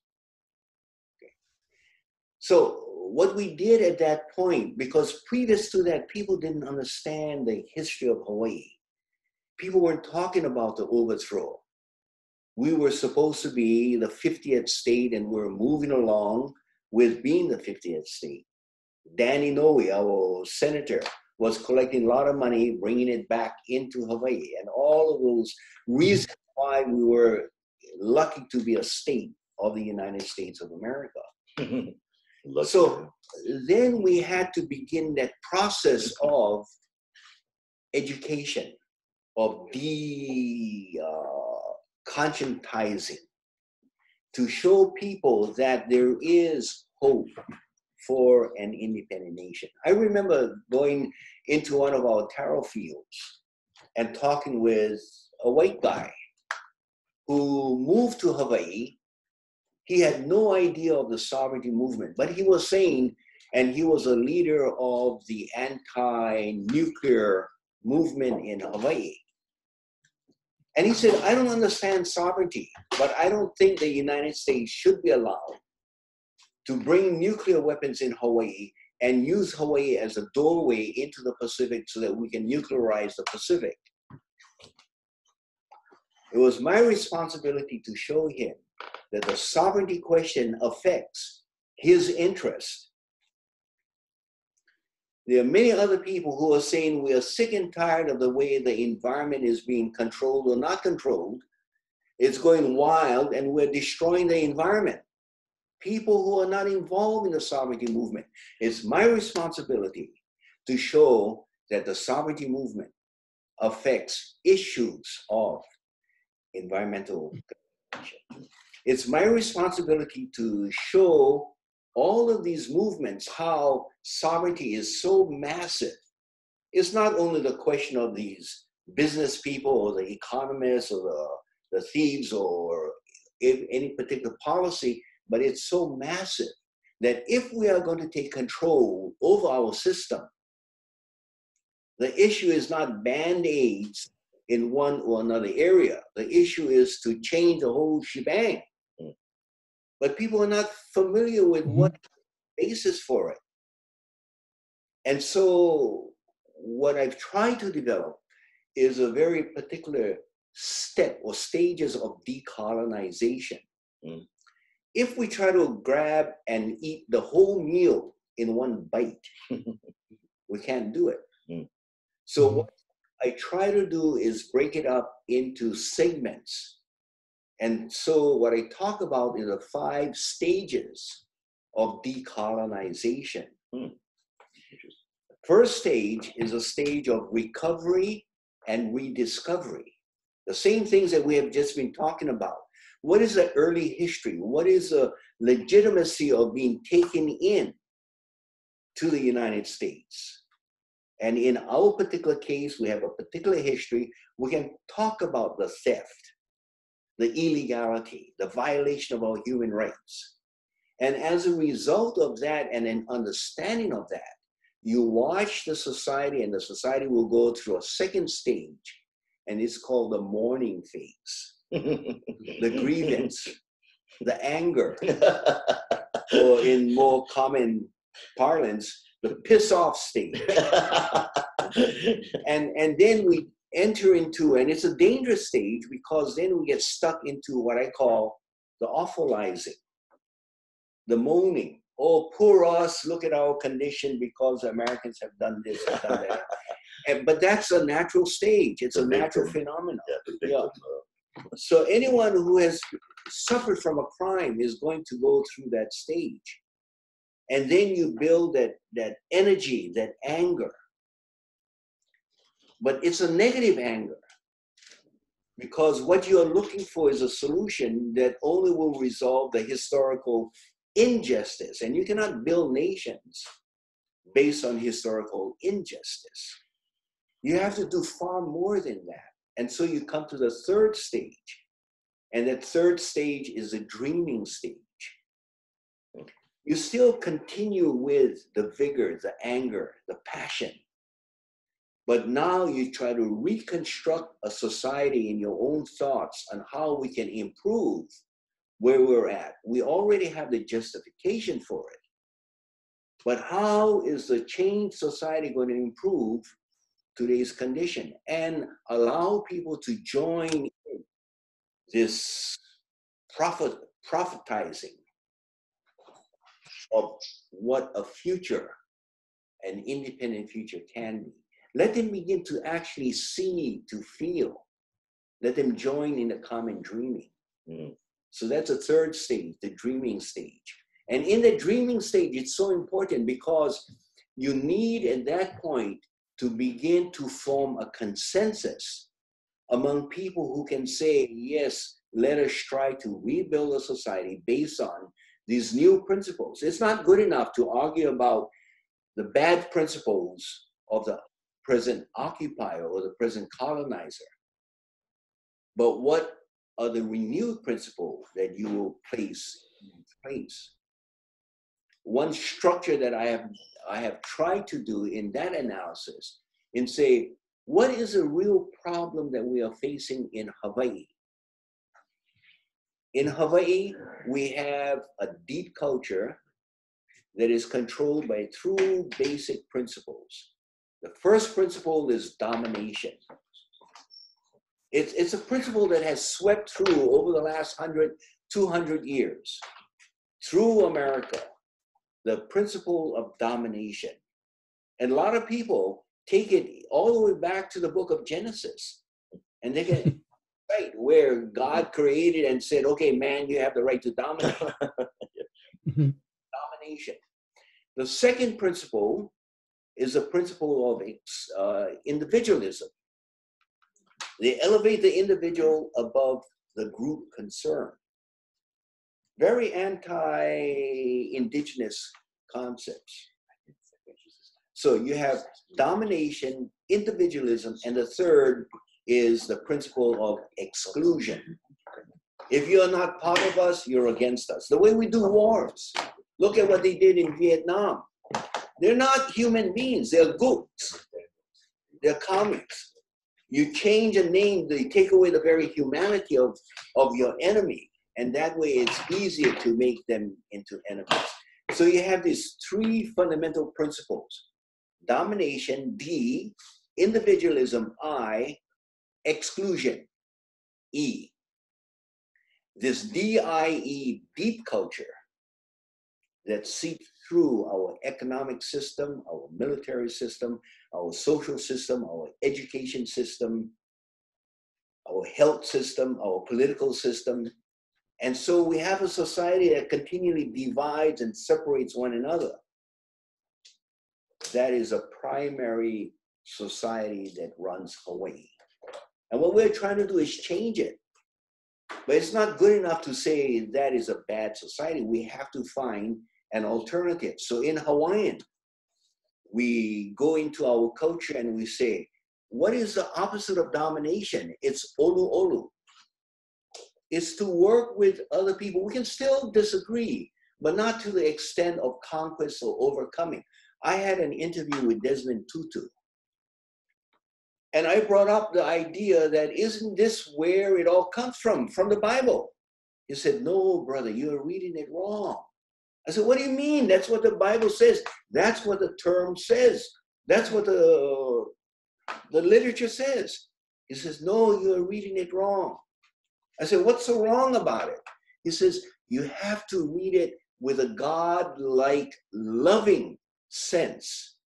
Okay. So what we did at that point, because previous to that, people didn't understand the history of Hawaii. People weren't talking about the overthrow. We were supposed to be the 50th state and we're moving along with being the 50th state. Dan Inouye, our senator, was collecting a lot of money, bringing it back into Hawaii, and all of those reasons why we were lucky to be a state of the United States of America. So then we had to begin that process of education, of conscientizing, to show people that there is hope for an independent nation. I remember going into one of our taro fields and talking with a white guy who moved to Hawaii. He had no idea of the sovereignty movement, but he was saying, and he was a leader of the anti-nuclear movement in Hawaii. And he said, I don't understand sovereignty, but I don't think the United States should be allowed to bring nuclear weapons in Hawaii and use Hawaii as a doorway into the Pacific so that we can nuclearize the Pacific. It was my responsibility to show him that the sovereignty question affects his interest. There are many other people who are saying we are sick and tired of the way the environment is being controlled or not controlled. It's going wild and we're destroying the environment. People who are not involved in the sovereignty movement. It's my responsibility to show that the sovereignty movement affects issues of environmental conservation. It's my responsibility to show all of these movements how sovereignty is so massive. It's not only the question of these business people or the economists or the thieves or any particular policy, but it's so massive that if we are going to take control over our system, the issue is not band-aids in one or another area. The issue is to change the whole shebang. But people are not familiar with what the basis for it. And so what I've tried to develop is a very particular step or stages of decolonization. If we try to grab and eat the whole meal in one bite, we can't do it. So what I try to do is break it up into segments. And so what I talk about is the 5 stages of decolonization. First stage is a stage of recovery and rediscovery. The same things that we have just been talking about. What is the early history? What is the legitimacy of being taken in to the United States? And in our particular case, we have a particular history. We can talk about the theft, the illegality, the violation of our human rights. And as a result of that and an understanding of that, you watch the society and the society will go through a second stage, and it's called the mourning phase, the grievance, the anger, or in more common parlance, the piss off stage. and then we enter into, and it's a dangerous stage because then we get stuck into what I call the awfulizing, the moaning. Oh, poor us, look at our condition because Americans have done this and done that. But that's a natural stage. It's a natural phenomenon. Yeah. So anyone who has suffered from a crime is going to go through that stage. And then you build that energy, that anger. But it's a negative anger because what you are looking for is a solution that only will resolve the historical injustice. And you cannot build nations based on historical injustice. You have to do far more than that. And so you come to the third stage. And that third stage is a dreaming stage. You still continue with the vigor, the anger, the passion. But now you try to reconstruct a society in your own thoughts on how we can improve where we're at. We already have the justification for it. But how is the changed society going to improve today's condition and allow people to join in this prophetizing of what a future, an independent future can be? Let them begin to actually see, to feel. Let them join in the common dreaming. So that's a third stage, the dreaming stage. And in the dreaming stage, it's so important because you need at that point to begin to form a consensus among people who can say, yes, let us try to rebuild a society based on these new principles. It's not good enough to argue about the bad principles of the present occupier or the present colonizer. But what are the renewed principles that you will place in place? One structure that I have tried to do in that analysis and say, what is a real problem that we are facing in Hawaii? In Hawaii, we have a deep culture that is controlled by 2 basic principles. The first principle is domination. It's a principle that has swept through over the last 100, 200 years through America, the principle of domination. And a lot of people take it all the way back to the book of Genesis. And they get right where God created and said, okay, man, you have the right to dominate. Domination. The second principle is a principle of individualism. They elevate the individual above the group concern. Very anti-indigenous concepts. So you have domination, individualism, and the third is the principle of exclusion. If you're not part of us, you're against us. The way we do wars. Look at what they did in Vietnam. They're not human beings, they're goats. They're comics. You change a name, they take away the very humanity of your enemy. And that way it's easier to make them into enemies. So you have these three fundamental principles. Domination, D, individualism, I, exclusion, E. This DIE, deep culture, that seeps through our economic system, our military system, our social system, our education system, our health system, our political system. And so we have a society that continually divides and separates one another. That is a primary society that runs Hawaii. And what we're trying to do is change it. But it's not good enough to say that is a bad society. We have to find an alternative. So in Hawaiian, we go into our culture and we say, what is the opposite of domination? It's olu olu. It's to work with other people. We can still disagree, but not to the extent of conquest or overcoming. I had an interview with Desmond Tutu. And I brought up the idea that isn't this where it all comes from the Bible? He said, no, brother, you're reading it wrong. I said, what do you mean? That's what the Bible says. That's what the term says. That's what the literature says. He says, no, you're reading it wrong. I said, what's so wrong about it? He says, you have to read it with a God-like, loving sense.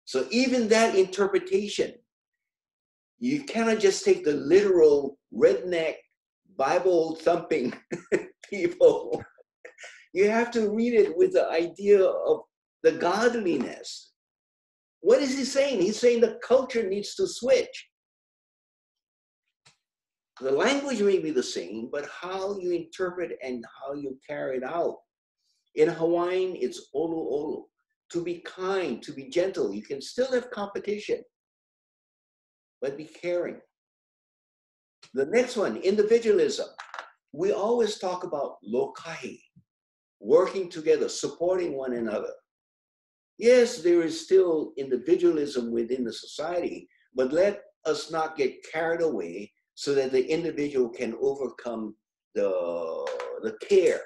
So even that interpretation, you cannot just take the literal redneck Bible-thumping people. You have to read it with the idea of the godliness. What is he saying? He's saying the culture needs to switch. The language may be the same, but how you interpret and how you carry it out. In Hawaiian, it's olu olu. To be kind, to be gentle. You can still have competition, but be caring. The next one, individualism. We always talk about lokahi, working together, supporting one another. Yes, there is still individualism within the society, but let us not get carried away so that the individual can overcome the care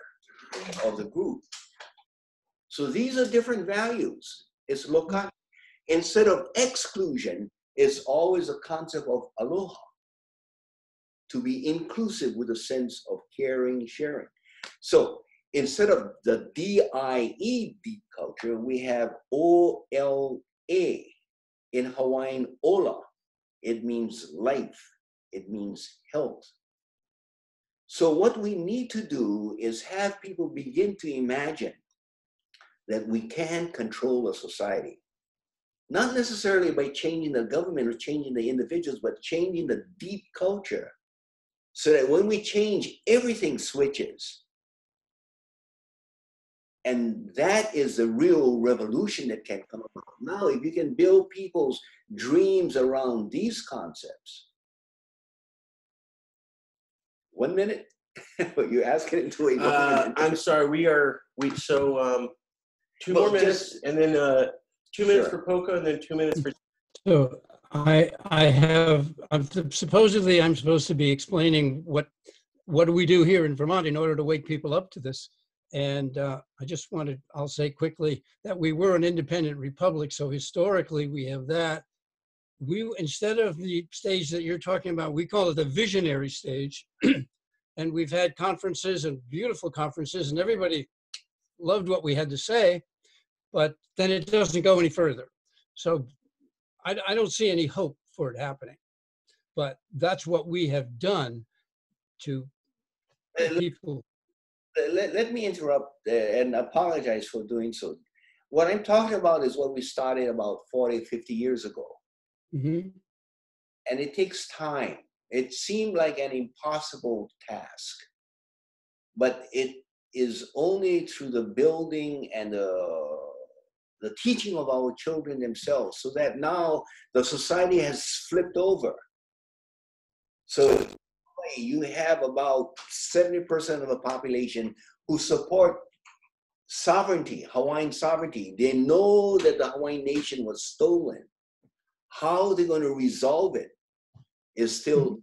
of the group. So these are different values. It's lokahi. Instead of exclusion, it's always a concept of aloha, to be inclusive with a sense of caring, sharing. So instead of the DIE, deep culture, we have OLA. In Hawaiian, ola. It means life. It means health. So what we need to do is have people begin to imagine that we can control a society. Not necessarily by changing the government or changing the individuals, but changing the deep culture so that when we change, everything switches. And that is the real revolution that can come about. Now, if you can build people's dreams around these concepts. 1 minute? You're asking it into a I'm sorry, so 2 more minutes, and then 2 minutes for Poka, and then 2 minutes for. So I'm supposed to be explaining what do we do here in Vermont in order to wake people up to this. And I'll say quickly that we were an independent republic. So historically we have that. Instead of the stage that you're talking about, we call it the visionary stage. And we've had conferences and beautiful conferences, and everybody loved what we had to say, but then it doesn't go any further. So I don't see any hope for it happening. But that's what we have done to people. Let me interrupt and apologize for doing so. What I'm talking about is what we started about 40, 50 years ago. Mm-hmm. And it takes time. It seemed like an impossible task, but it is only through the building and the teaching of our children themselves, so that now the society has flipped over. So you have about 70% of the population who support sovereignty, Hawaiian sovereignty. They know that the Hawaiian nation was stolen. How they're going to resolve it is still,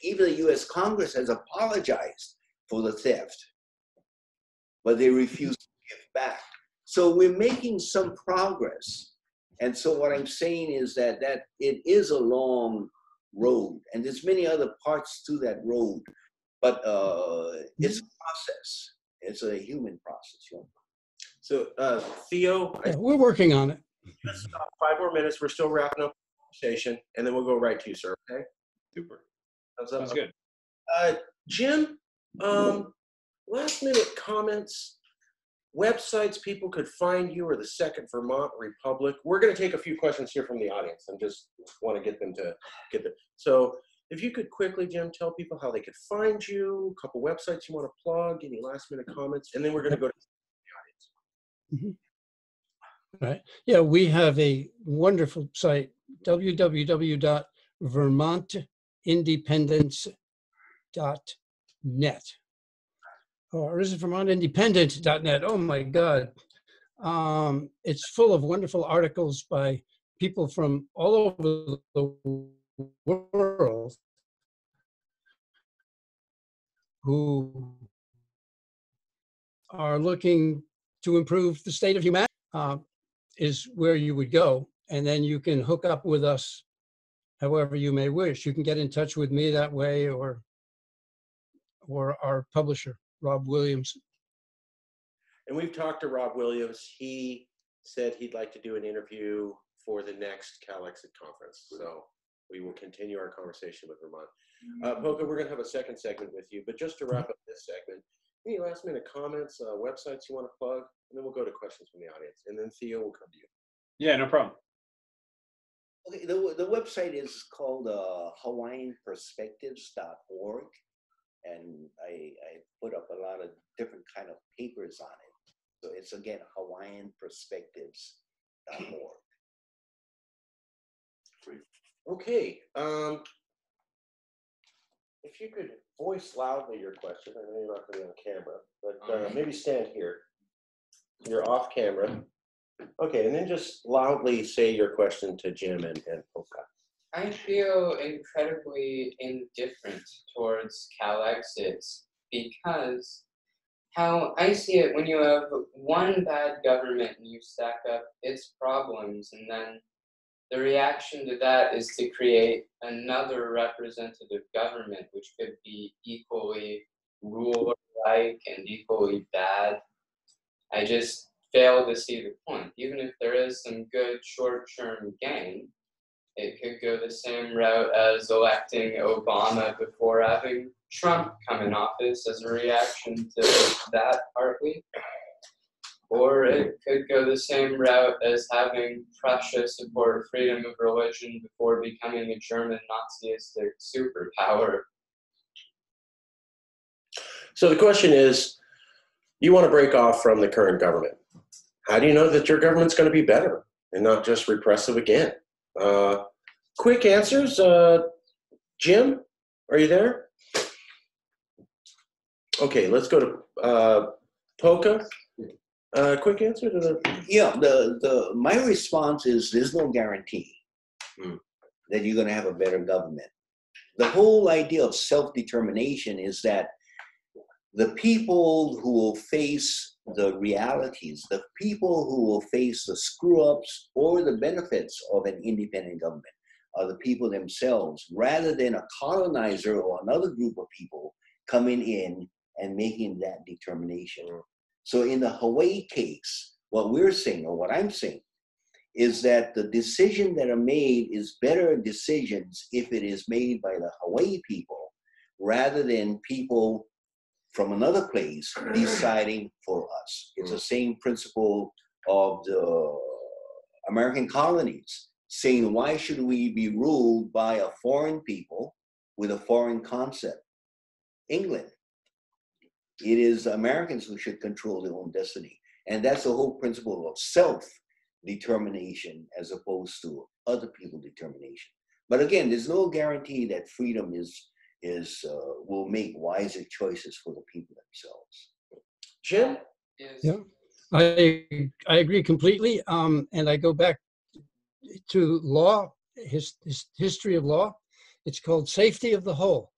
even the US Congress has apologized for the theft, but they refuse to give back. So we're making some progress. And so what I'm saying is that it is a long road, and there's many other parts to that road, but it's a process. It's a human process. You know? So Theo, Yeah, we're working on it. just 5 more minutes. We're still wrapping up the conversation, and then we'll go right to you, sir. Okay? Super. Sounds good. Jim, last minute comments, websites people could find you, or the Second Vermont Republic. We're going to take a few questions here from the audience and just want to get them to get them. So if you could quickly, Jim, tell people how they could find you, a couple websites you want to plug, any last minute comments, and then we're going to go to the audience. Mm-hmm. Right. Yeah, we have a wonderful site, www.vermontindependence.net. Or is it vermontindependent.net? Oh my God. It's full of wonderful articles by people from all over the world who are looking to improve the state of humanity. Is where you would go, and then you can hook up with us however you may wish. You can get in touch with me that way, or our publisher, Rob Williams. And we've talked to Rob Williams. He said he'd like to do an interview for the next CalExit conference. So we will continue our conversation with Vermont. Poka, we're going to have a second segment with you, but just to wrap up this segment, any last minute comments, websites you want to plug, and then we'll go to questions from the audience. And then Theo will come to you. Yeah, no problem. Okay, the website is called HawaiianPerspectives.org, and I put up a lot of different kind of papers on it. So it's, again, HawaiianPerspectives.org. Okay. If you could voice loudly your question, I know you're not going to be on camera, but maybe stand here. You're off camera. Okay, and then just loudly say your question to Jim and Poka. I feel incredibly indifferent towards CalExits because how I see it, when you have one bad government and you stack up its problems, and then the reaction to that is to create another representative government, which could be equally ruler-like and equally bad. I just fail to see the point. Even if there is some good short-term gain, it could go the same route as electing Obama before having Trump come in office as a reaction to that partly. Or it could go the same route as having Prussia support freedom of religion before becoming a German Nazistic superpower. So the question is, you want to break off from the current government. How do you know that your government's going to be better and not just repressive again? Quick answers. Jim, are you there? Okay, let's go to Poka. Quick answer to the... Yeah, my response is there's no guarantee that you're going to have a better government. The whole idea of self-determination is that the people who will face the realities, the people who will face the screw-ups or the benefits of an independent government are the people themselves, rather than a colonizer or another group of people coming in and making that determination. So in the Hawaii case, what we're saying, or what I'm saying, is that the decision that are made is better decisions if it is made by the Hawaii people rather than people from another place deciding for us. It's the same principle of the American colonies, saying why should we be ruled by a foreign people with a foreign concept? England. It is Americans who should control their own destiny. And that's the whole principle of self-determination as opposed to other people's determination. But again, there's no guarantee that freedom will make wiser choices for the people themselves. Jim? Yeah, I agree completely. And I go back to law, history of law. It's called safety of the whole.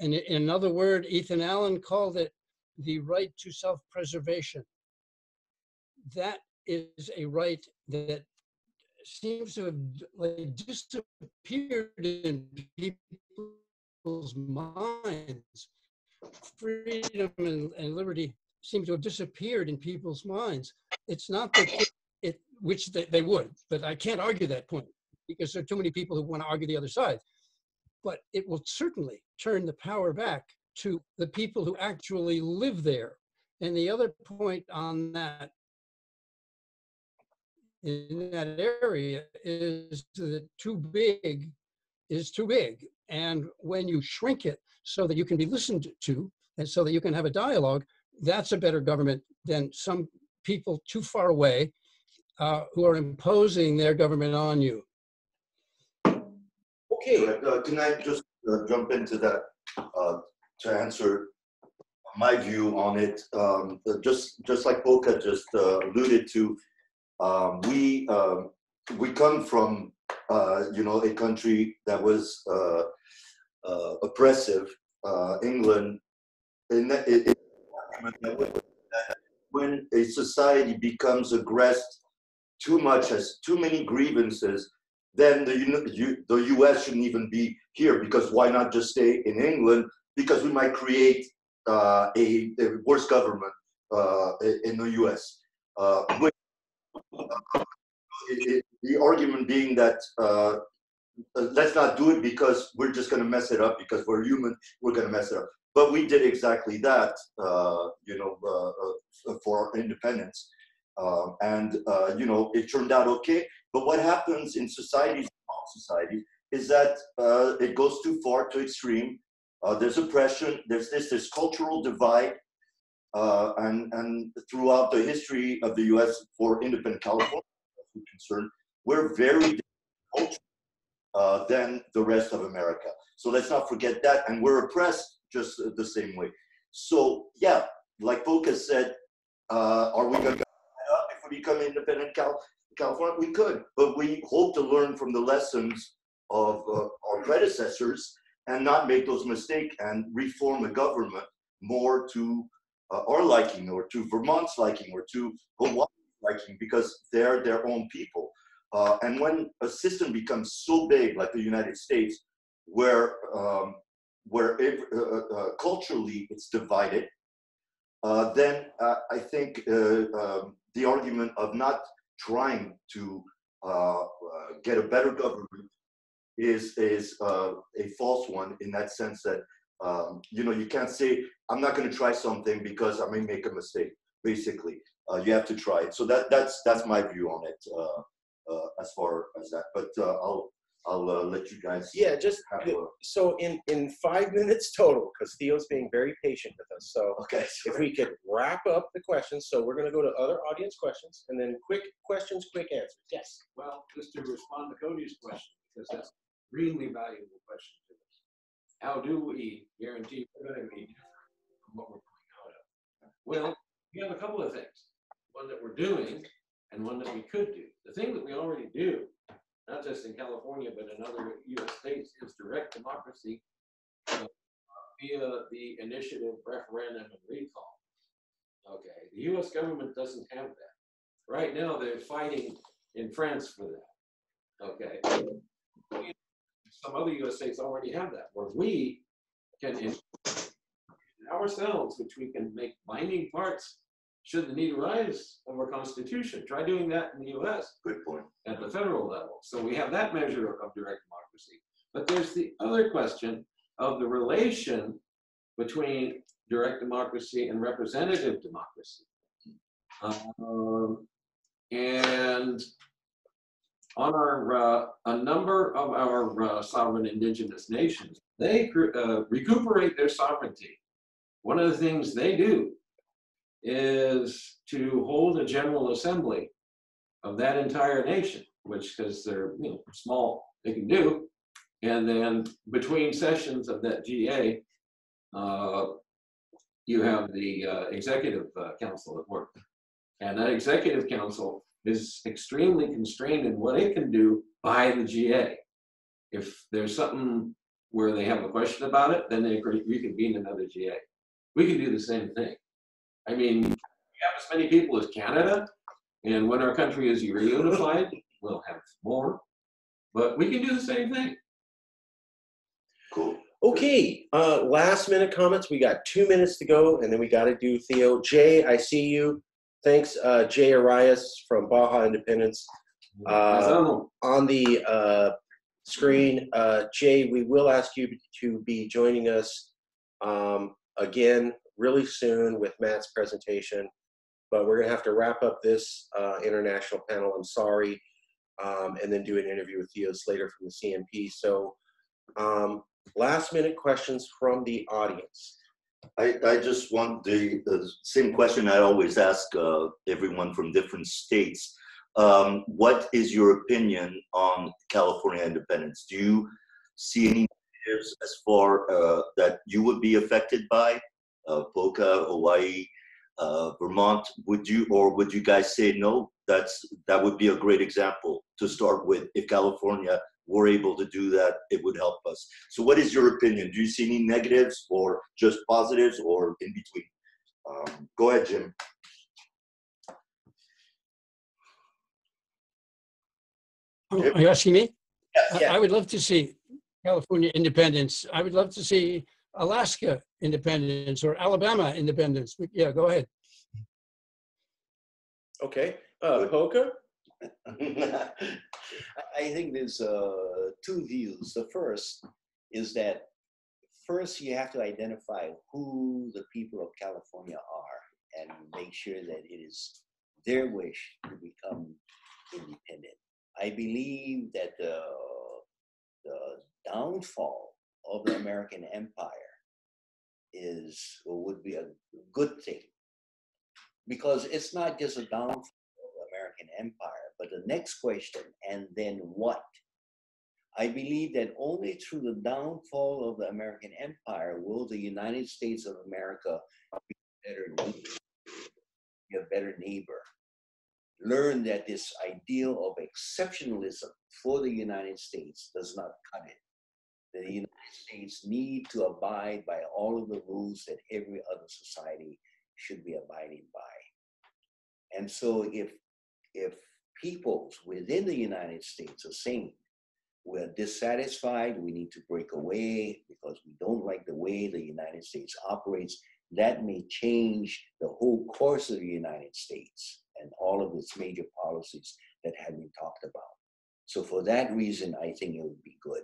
And in another word, Ethan Allen called it the right to self-preservation. That is a right that seems to have disappeared in people's minds. Freedom and liberty seem to have disappeared in people's minds. It's not that which they would, but I can't argue that point because there are too many people who want to argue the other side. But it will certainly turn the power back to the people who actually live there. And the other point on that, in that area, is that too big is too big. And when you shrink it so that you can be listened to and so that you can have a dialogue, that's a better government than some people too far away who are imposing their government on you. Okay. Can I just jump into that to answer my view on it? Just like Poka just alluded to, we come from a country that was oppressive, England. When a society becomes aggressed too much, has too many grievances, then the U.S. shouldn't even be here, because why not just stay in England? Because we might create a worse government in the U.S. The argument being that let's not do it because we're just going to mess it up, because we're human, we're going to mess it up. But we did exactly that, for our independence. It turned out okay. But what happens in society is that it goes too far, too extreme. There's oppression, there's cultural divide. And throughout the history of the U.S. for independent California, concerned, we're very different culture than the rest of America. So let's not forget that. And we're oppressed just the same way. So yeah, like Poka said, are we going to if we become independent California? We could, but we hope to learn from the lessons of our predecessors and not make those mistakes and reform the government more to our liking, or to Vermont's liking, or to Hawaii's liking, because they're their own people. And when a system becomes so big, like the United States, where culturally it's divided, then I think the argument of not trying to get a better government is a false one, in that sense that you can't say, I'm not going to try something because I may make a mistake. Basically, you have to try it. So that's my view on it as far as that. But I'll let you guys. Yeah, just so in 5 minutes total, because Theo's being very patient with us. So okay, if we could wrap up the questions. So we're going to go to other audience questions, and then quick questions, quick answers. Yes. Well, just to respond to Cody's question, because that's a really valuable question to us. How do we guarantee we're going to be different from what we're coming out of? Well, we have a couple of things. One that we're doing and one that we could do. The thing that we already do, not just in California, but in other U.S. states, is direct democracy via the initiative, referendum, and recall. Okay, the U.S. government doesn't have that. Right now, they're fighting in France for that. Okay. Some other U.S. states already have that, where we can ourselves, which we can make binding parts should the need arise of our Constitution. Try doing that in the US. Good point. At the federal level. So we have that measure of direct democracy. But there's the other question of the relation between direct democracy and representative democracy. And on our a number of our sovereign indigenous nations, they recuperate their sovereignty. One of the things they do is to hold a general assembly of that entire nation, which, because they're small, they can do. And then between sessions of that GA, you have the executive council at work. And that executive council is extremely constrained in what it can do by the GA. If there's something where they have a question about it, then they reconvene another GA. We can do the same thing. I mean, we have as many people as Canada, and when our country is reunified, we'll have more, but we can do the same thing. Cool. Okay, last minute comments. We got 2 minutes to go, and then we got to do Theo. Jay, I see you. Thanks, Jay Arias from Baja Independence. On the screen, Jay, we will ask you to be joining us again really soon with Matt's presentation, but we're going to have to wrap up this international panel. I'm sorry, and then do an interview with Theo Slater from the CMP. So last minute questions from the audience. I just want the same question I always ask everyone from different states. What is your opinion on California independence? Do you see any negatives as far that you would be affected by? Poka, Hawaii, Vermont, would you guys say no? That would be a great example to start with. If California were able to do that, it would help us. So what is your opinion? Do you see any negatives or just positives or in between? Go ahead, Jim. Oh, are you asking me? Yeah. I would love to see California independence. I would love to see Alaska independence or Alabama independence. Yeah, go ahead. Okay, Poka? I think there's two views. The first is that first you have to identify who the people of California are and make sure that it is their wish to become independent. I believe that the downfall of the American empire would be a good thing, because it's not just a downfall of the American empire, but the next question, and then what? I believe that only through the downfall of the American empire will the United States of America be a better neighbor. Learn that this ideal of exceptionalism for the United States does not cut it. The United States need to abide by all of the rules that every other society should be abiding by. And so if peoples within the United States are saying, we're dissatisfied, we need to break away because we don't like the way the United States operates, that may change the whole course of the United States and all of its major policies that have been talked about. So for that reason, I think it would be good.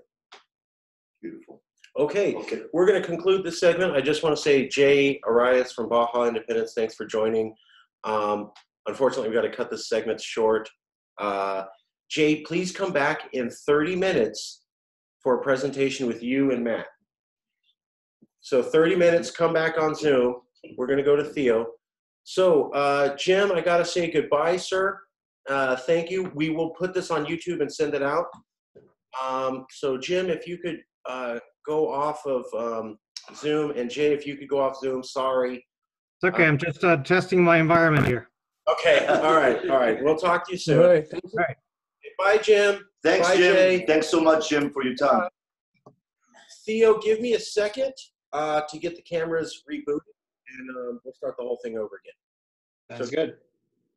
Beautiful. Okay, we're going to conclude this segment. I just want to say, Jay Arias from Baja Independence, thanks for joining. Unfortunately, we've got to cut this segment short. Jay, please come back in 30 minutes for a presentation with you and Matt. So 30 minutes, come back on Zoom. We're going to go to Theo. So, Jim, I got to say goodbye, sir. Thank you. We will put this on YouTube and send it out. So, Jim, if you could go off of Zoom, and Jay, if you could go off Zoom, sorry. It's okay. I'm just testing my environment here. Okay. All right. We'll talk to you soon. All right. Thank you. All right. Bye, Jim. Thanks, Bye, Jim. Jay. Thanks so much, Jim, for your time. Theo, give me a second to get the cameras rebooted, and we'll start the whole thing over again. Sounds good.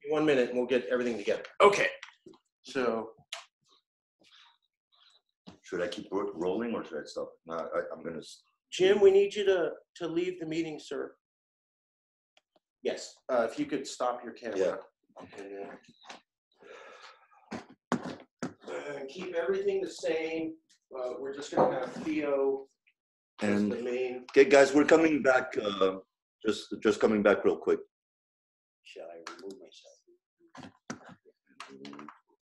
1 minute, and we'll get everything together. Okay. So, Should I keep rolling or should I stop? No, I'm going to. Jim, we need you to leave the meeting, sir. Yes, if you could stop your camera. Yeah. And keep everything the same. We're just going to have Theo as And the main. okay, guys, we're coming back. Just coming back real quick. Shall I remove myself?